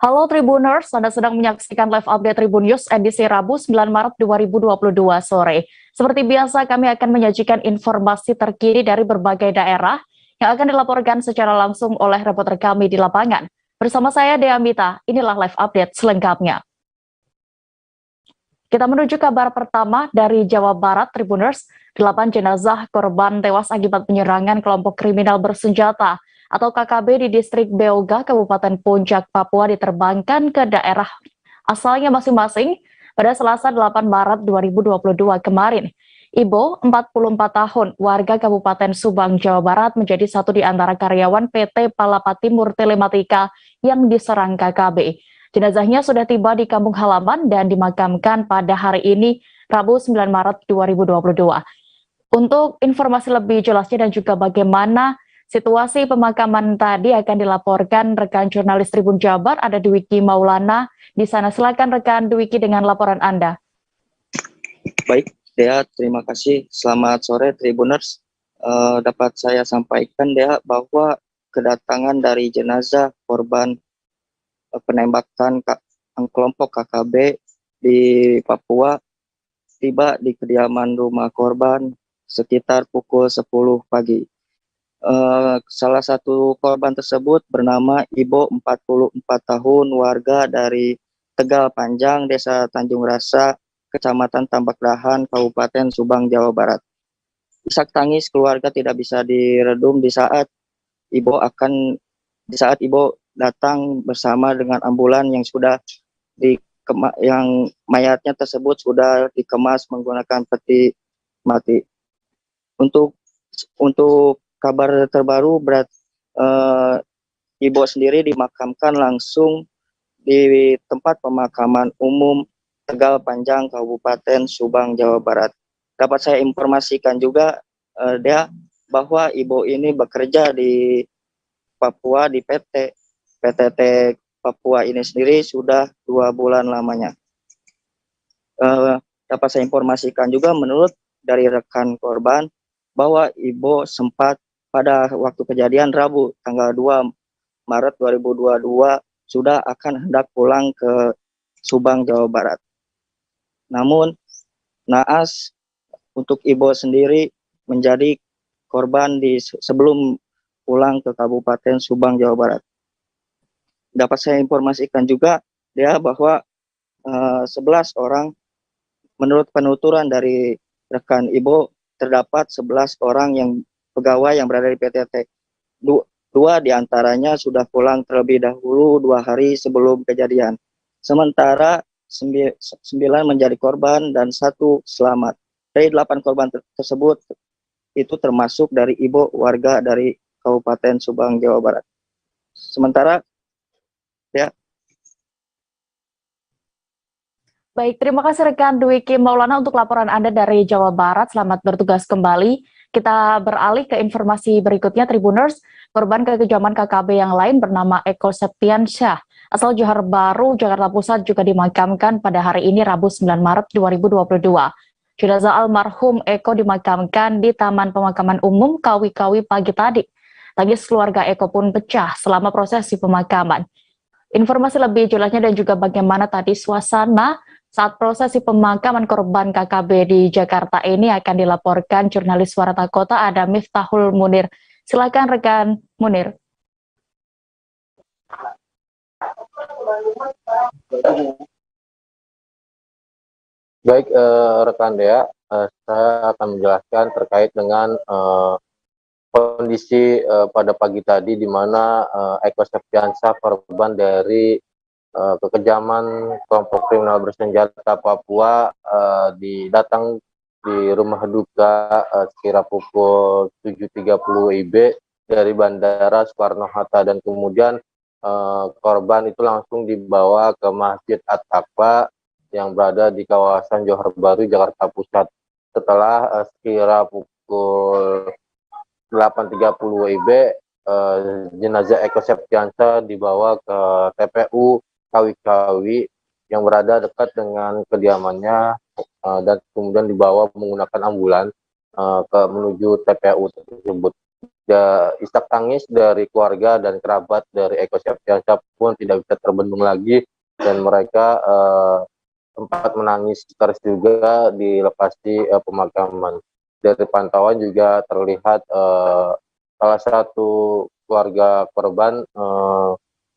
Halo Tribuners, Anda sedang menyaksikan live update Tribun News edisi Rabu 9 Maret 2022 sore. Seperti biasa, kami akan menyajikan informasi terkini dari berbagai daerah yang akan dilaporkan secara langsung oleh reporter kami di lapangan. Bersama saya, Dea Mita, inilah live update selengkapnya. Kita menuju kabar pertama dari Jawa Barat, Tribuners. 8 jenazah korban tewas akibat penyerangan kelompok kriminal bersenjata atau KKB di distrik Beoga, Kabupaten Puncak, Papua diterbangkan ke daerah asalnya masing-masing pada Selasa 8 Maret 2022 kemarin. Ibo, 44 tahun, warga Kabupaten Subang, Jawa Barat, menjadi satu di antara karyawan PT Palapa Timur Telematika yang diserang KKB. Jenazahnya sudah tiba di kampung halaman dan dimakamkan pada hari ini, Rabu 9 Maret 2022. Untuk informasi lebih jelasnya dan juga bagaimana situasi pemakaman tadi akan dilaporkan rekan jurnalis Tribun Jabar, ada Dwiki Maulana di sana. Silakan rekan Dwiki dengan laporan Anda. Baik, Dea, terima kasih. Selamat sore Tribuners. Dapat saya sampaikan, Dea, bahwa kedatangan dari jenazah korban penembakan kelompok KKB di Papua tiba di kediaman rumah korban sekitar pukul 10 pagi. Salah satu korban tersebut bernama Ibo, 44 tahun, warga dari Tegal Panjang, Desa Tanjung Rasa, Kecamatan Tambak Dahan, Kabupaten Subang, Jawa Barat. Isak tangis keluarga tidak bisa diredam di saat Ibo datang bersama dengan ambulan yang sudah yang mayatnya tersebut sudah dikemas menggunakan peti mati. Untuk kabar terbaru, Ibo sendiri dimakamkan langsung di tempat pemakaman umum Tegal Panjang, Kabupaten Subang, Jawa Barat. Dapat saya informasikan juga, Dea, bahwa Ibo ini bekerja di Papua di PTT Papua ini sendiri sudah 2 bulan lamanya. Dapat saya informasikan juga menurut dari rekan korban bahwa Ibo sempat pada waktu kejadian Rabu tanggal 2 Maret 2022 sudah akan hendak pulang ke Subang, Jawa Barat. Namun naas untuk Ibo sendiri menjadi korban sebelum pulang ke Kabupaten Subang, Jawa Barat. Dapat saya informasikan juga ya bahwa 11 orang menurut penuturan dari rekan Ibo terdapat 11 orang yang pegawai yang berada di PTT. 2 diantaranya sudah pulang terlebih dahulu 2 hari sebelum kejadian. Sementara 9 menjadi korban dan 1 selamat. Dari 8 korban tersebut itu termasuk dari Ibo, warga dari Kabupaten Subang, Jawa Barat. Sementara ya. Baik, terima kasih rekan Dwiki Maulana untuk laporan Anda dari Jawa Barat. Selamat bertugas kembali. Kita beralih ke informasi berikutnya, Tribuners. Korban kekejaman KKB yang lain bernama Eko Septiansyah, asal Johar Baru, Jakarta Pusat, juga dimakamkan pada hari ini, Rabu 9 Maret 2022. Jenazah almarhum Eko dimakamkan di Taman Pemakaman Umum Kawi-Kawi pagi tadi. Tangis keluarga Eko pun pecah selama prosesi pemakaman. Informasi lebih jelasnya dan juga bagaimana tadi suasana saat prosesi pemakaman korban KKB di Jakarta ini akan dilaporkan jurnalis Warta Kota ada Miftahul Munir. Silakan rekan Munir. Baik, rekan Dea, saya akan menjelaskan terkait dengan kondisi pada pagi tadi di mana Eko Septiansyah, korban dari kekejaman kelompok kriminal bersenjata Papua, datang di rumah duka sekira pukul 7.30 WIB dari Bandara Soekarno-Hatta, dan kemudian korban itu langsung dibawa ke Masjid At-Taqwa yang berada di kawasan Johar Baru, Jakarta Pusat. Setelah sekira pukul 8.30 WIB, jenazah Eko Septiansyah dibawa ke TPU Kawi-Kawi yang berada dekat dengan kediamannya, dan kemudian dibawa menggunakan ambulan menuju TPU tersebut. isak tangis dari keluarga dan kerabat dari Eko Septiansyah pun tidak bisa terbendung lagi, dan mereka sempat menangis terus juga di lokasi pemakaman. Dari pantauan juga terlihat salah satu keluarga korban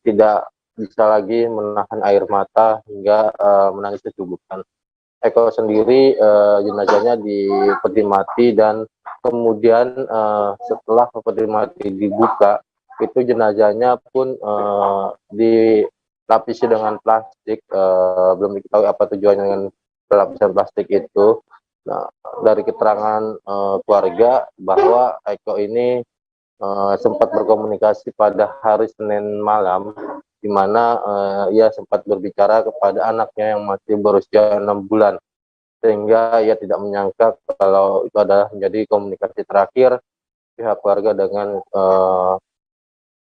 tidak bisa lagi menahan air mata hingga menangis kesubukan. Eko sendiri jenazahnya dipeti mati, dan kemudian setelah peti mati dibuka, itu jenazahnya pun dilapisi dengan plastik. Belum diketahui apa tujuannya dengan lapisan plastik itu. Nah, dari keterangan keluarga bahwa Eko ini sempat berkomunikasi pada hari Senin malam, di mana ia sempat berbicara kepada anaknya yang masih berusia 6 bulan, sehingga ia tidak menyangka kalau itu adalah menjadi komunikasi terakhir pihak keluarga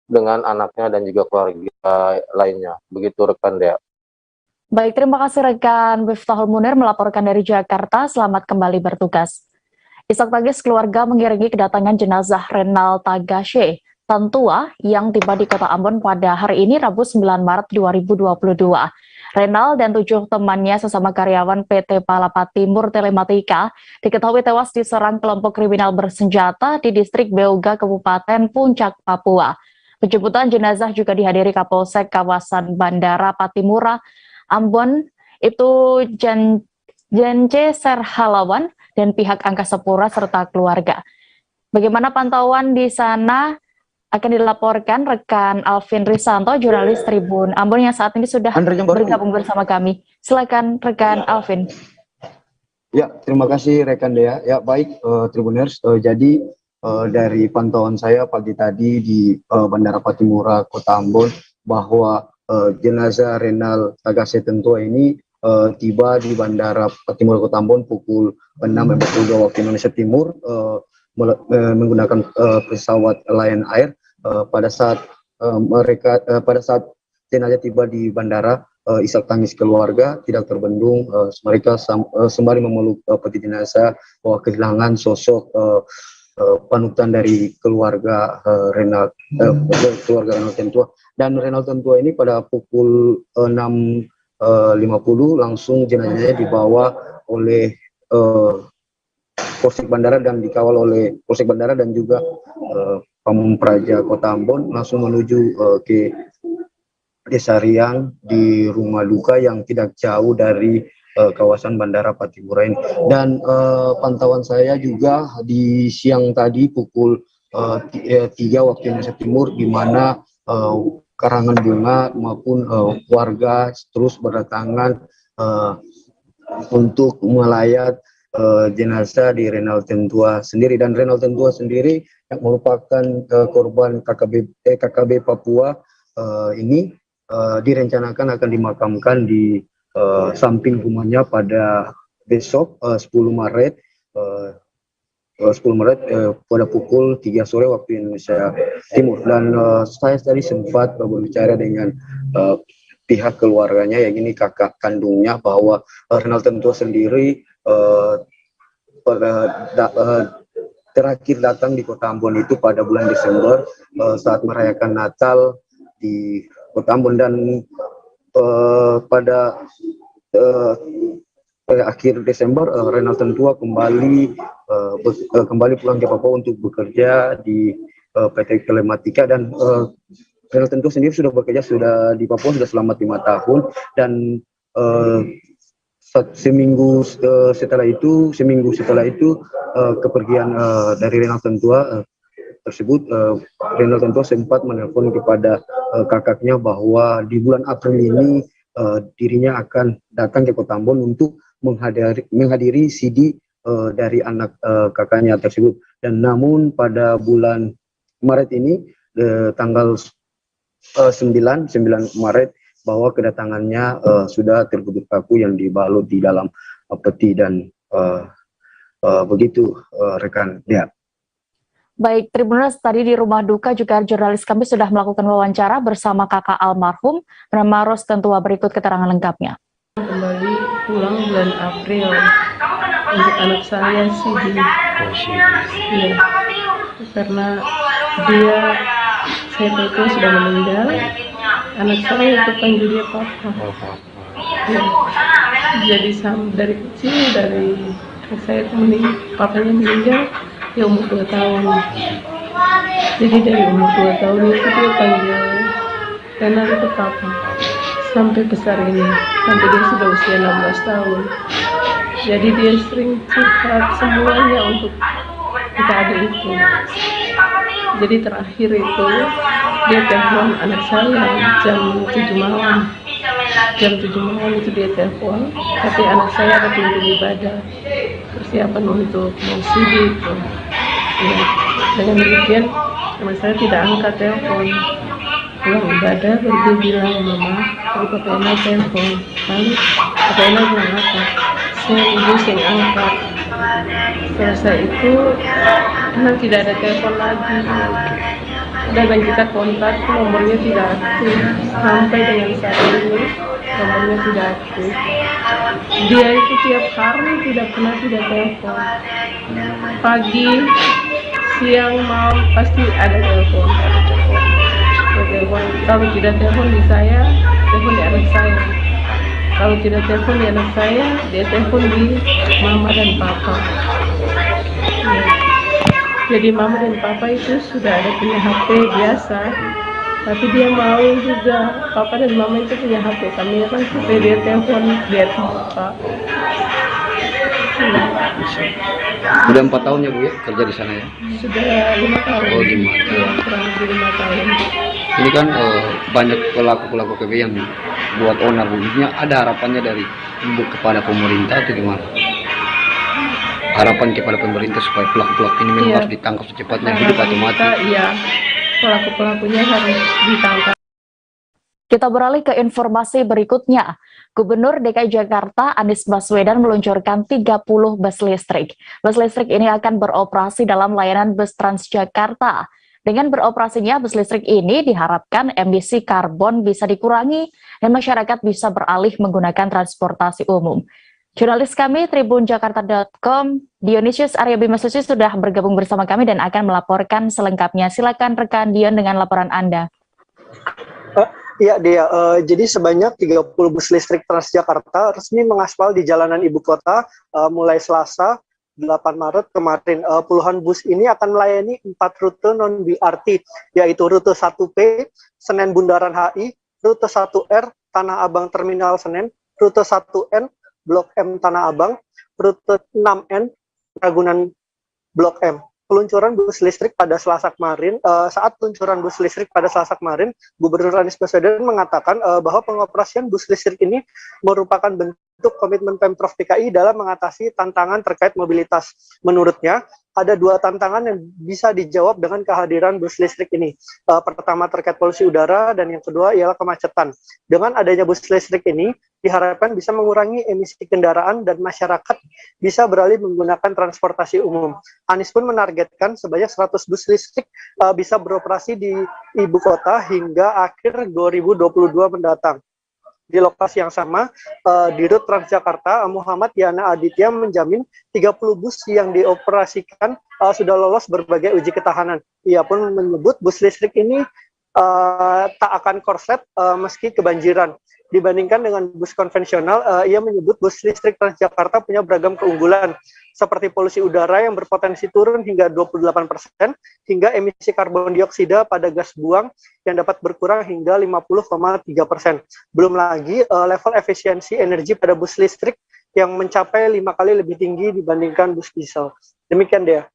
dengan anaknya dan juga keluarga lainnya. Begitu rekan Dea. Baik, terima kasih rekan Miftahul Munir melaporkan dari Jakarta. Selamat kembali bertugas. Isak tangis keluarga mengiringi kedatangan jenazah Renal Tagashe Tantua yang tiba di Kota Ambon pada hari ini Rabu 9 Maret 2022. Renal dan 7 temannya sesama karyawan PT Palapa Timur Telematika diketahui tewas diserang kelompok kriminal bersenjata di distrik Beoga, Kabupaten Puncak, Papua. Penjemputan jenazah juga dihadiri Kapolsek kawasan Bandara Patimura, Ambon, itu Jance Serhalawan dan pihak Angkasa Pura serta keluarga. Bagaimana pantauan di sana akan dilaporkan rekan Alvin Risanto, jurnalis Tribun Ambon yang saat ini sudah bergabung bersama kami. Silakan rekan Alvin. Ya, terima kasih rekan Dea. Ya, baik Tribuners. Jadi dari pantauan saya pagi tadi di Bandara Patimura, Kota Ambon, bahwa jenazah Renal Tagashe Tantua ini tiba di Bandara Patimura Kota Ambon pukul 6.42 waktu Indonesia Timur menggunakan pesawat Lion Air. Pada saat jenazah tiba di bandara, isak tangis keluarga tidak terbendung. Mereka sembari memeluk peti jenazah bahwa kehilangan sosok panutan dari keluarga Renal Tantua. Dan Renal Tantua ini pada pukul 6.50 langsung jenazahnya dibawa oleh Polsek Bandara dan dikawal oleh Polsek Bandara dan juga Pamung Praja Kota Ambon langsung menuju ke Desa Riang di rumah duka yang tidak jauh dari kawasan Bandara Patimura ini. Dan pantauan saya juga di siang tadi pukul 3 waktu Indonesia Timur, di mana karangan bunga maupun warga terus berdatangan untuk melayat jenazah di Renal Tantua sendiri. Dan Renal Tantua sendiri yang merupakan korban KKB Papua ini direncanakan akan dimakamkan di samping rumahnya pada besok 10 Maret pada pukul 3 sore waktu Indonesia Timur. Dan saya tadi sempat berbicara dengan pihak keluarganya, yang ini kakak kandungnya, bahwa Renal Tantua sendiri terakhir datang di Kota Ambon itu pada bulan Desember saat merayakan Natal di Kota Ambon. Dan pada akhir Desember Renal Tantua kembali pulang ke Papua untuk bekerja di PT Telematika. Dan Renal Tantua sendiri sudah bekerja di Papua sudah selama 5 tahun. Dan seminggu setelah itu kepergian dari Renal Tantua tersebut, Renal Tantua sempat menelpon kepada kakaknya bahwa di bulan April ini dirinya akan datang ke Kota Ambon untuk menghadiri CD dari anak kakaknya tersebut. Dan namun pada bulan Maret ini tanggal 9 Maret, bahwa kedatangannya sudah tertutup kaku yang dibalut di dalam peti. Dan begitu rekan Dea. Baik, Tribuners, tadi di rumah duka juga jurnalis kami sudah melakukan wawancara bersama kakak almarhum bernama Ros Tantua. Berikut keterangan lengkapnya. Kembali pulang bulan April. Untuk anak saya sih karena saya tahu sudah meninggal. Anak saya panggil dia papa. Ya. Jadi dari kecil, dari saya papanya meninggal dia umur 2 tahun. Jadi dari umur 2 tahun itu dia panggil Renal itu papa sampai besar ini, sampai dia sudah usia 16 tahun. Jadi dia sering curhat semuanya untuk kita adik itu. Jadi terakhir itu dia telepon anak saya jam 7 malam. Jam 7 malam itu dia telepon, tapi anak saya ada kunjung ibadah, persiapan untuk mausidi itu. Ya, dengan demikian anak saya tidak angkat telepon. Pulang ibadah baru dia bilang, mama, tadi Papa Ena telepon. Lalu Papa Ena bilang apa? Saya ibu sing angkat. Selesai itu memang tidak ada telepon lagi. Dan kita kontak, nomornya tidak aktif. Sampai dengan saat ini nomornya tidak aktif. Dia itu tiap hari tidak telepon. Pagi, siang, malam pasti ada telepon. Kalau tidak telepon di saya, telepon di anak saya. Kalau tidak telepon di anak saya, dia telepon di mama dan papa. Ya. Jadi mama dan papa itu sudah ada punya HP biasa, tapi dia mau juga papa dan mama itu punya HP kamera supaya dia telepon dia papa. Sudah 4 tahun ya Bu ya kerja di sana ya? Sudah 5 tahun. Oh 5 tahun. Kurang lebih 5 tahun. Ini kan banyak pelaku-pelaku KB yang buat onar Bu. Ini ada harapannya dari Ibu kepada pemerintah atau gimana? Harapan kepada pemerintah supaya pelaku-pelaku ini memang harus ditangkap secepatnya, hidup atau mati. Iya, pelaku-pelakunya harus ditangkap. Kita beralih ke informasi berikutnya. Gubernur DKI Jakarta Anies Baswedan meluncurkan 30 bus listrik. Bus listrik ini akan beroperasi dalam layanan bus Transjakarta. Dengan beroperasinya bus listrik ini diharapkan emisi karbon bisa dikurangi dan masyarakat bisa beralih menggunakan transportasi umum. Jurnalis kami tribunjakarta.com Dionysius Arya Bima Suci sudah bergabung bersama kami dan akan melaporkan selengkapnya. Silakan rekan Dion dengan laporan Anda. Iya, Dea. Jadi sebanyak 30 bus listrik Transjakarta resmi mengaspal di jalanan ibu kota mulai Selasa 8 Maret kemarin. Puluhan bus ini akan melayani 4 rute non-BRT, yaitu rute 1P, Senen Bundaran HI, rute 1R, Tanah Abang Terminal Senen, rute 1N, Blok M Tanah Abang, rute 6N, Ragunan Blok M. Peluncuran bus listrik pada Selasa kemarin, saat peluncuran bus listrik pada Selasa kemarin, Gubernur Anies Baswedan mengatakan bahwa pengoperasian bus listrik ini merupakan bentuk komitmen Pemprov DKI dalam mengatasi tantangan terkait mobilitas. Menurutnya, ada 2 tantangan yang bisa dijawab dengan kehadiran bus listrik ini. Pertama terkait polusi udara dan yang kedua ialah kemacetan. Dengan adanya bus listrik ini, diharapkan bisa mengurangi emisi kendaraan dan masyarakat bisa beralih menggunakan transportasi umum. Anies pun menargetkan sebanyak 100 bus listrik bisa beroperasi di ibu kota hingga akhir 2022 mendatang. Di lokasi yang sama, Dirut Transjakarta Muhammad Yana Aditya menjamin 30 bus yang dioperasikan sudah lolos berbagai uji ketahanan. Ia pun menyebut bus listrik ini tak akan korslet meski kebanjiran. Dibandingkan dengan bus konvensional, ia menyebut bus listrik Transjakarta punya beragam keunggulan, seperti polusi udara yang berpotensi turun hingga 28%, hingga emisi karbon dioksida pada gas buang yang dapat berkurang hingga 50,3%. Belum lagi level efisiensi energi pada bus listrik yang mencapai 5 kali lebih tinggi dibandingkan bus diesel. Demikian dia.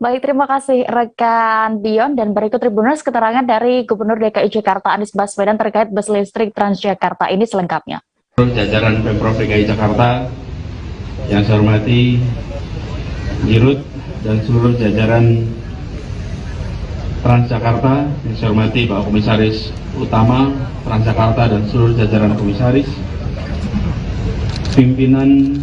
Baik, terima kasih rekan Dion, dan berikut Tribuners keterangan dari Gubernur DKI Jakarta Anies Baswedan terkait bus listrik Transjakarta ini selengkapnya. Jajaran Pemprov DKI Jakarta yang saya hormati Dirut dan seluruh jajaran Transjakarta yang saya hormati Pak Komisaris Utama Transjakarta dan seluruh jajaran komisaris, pimpinan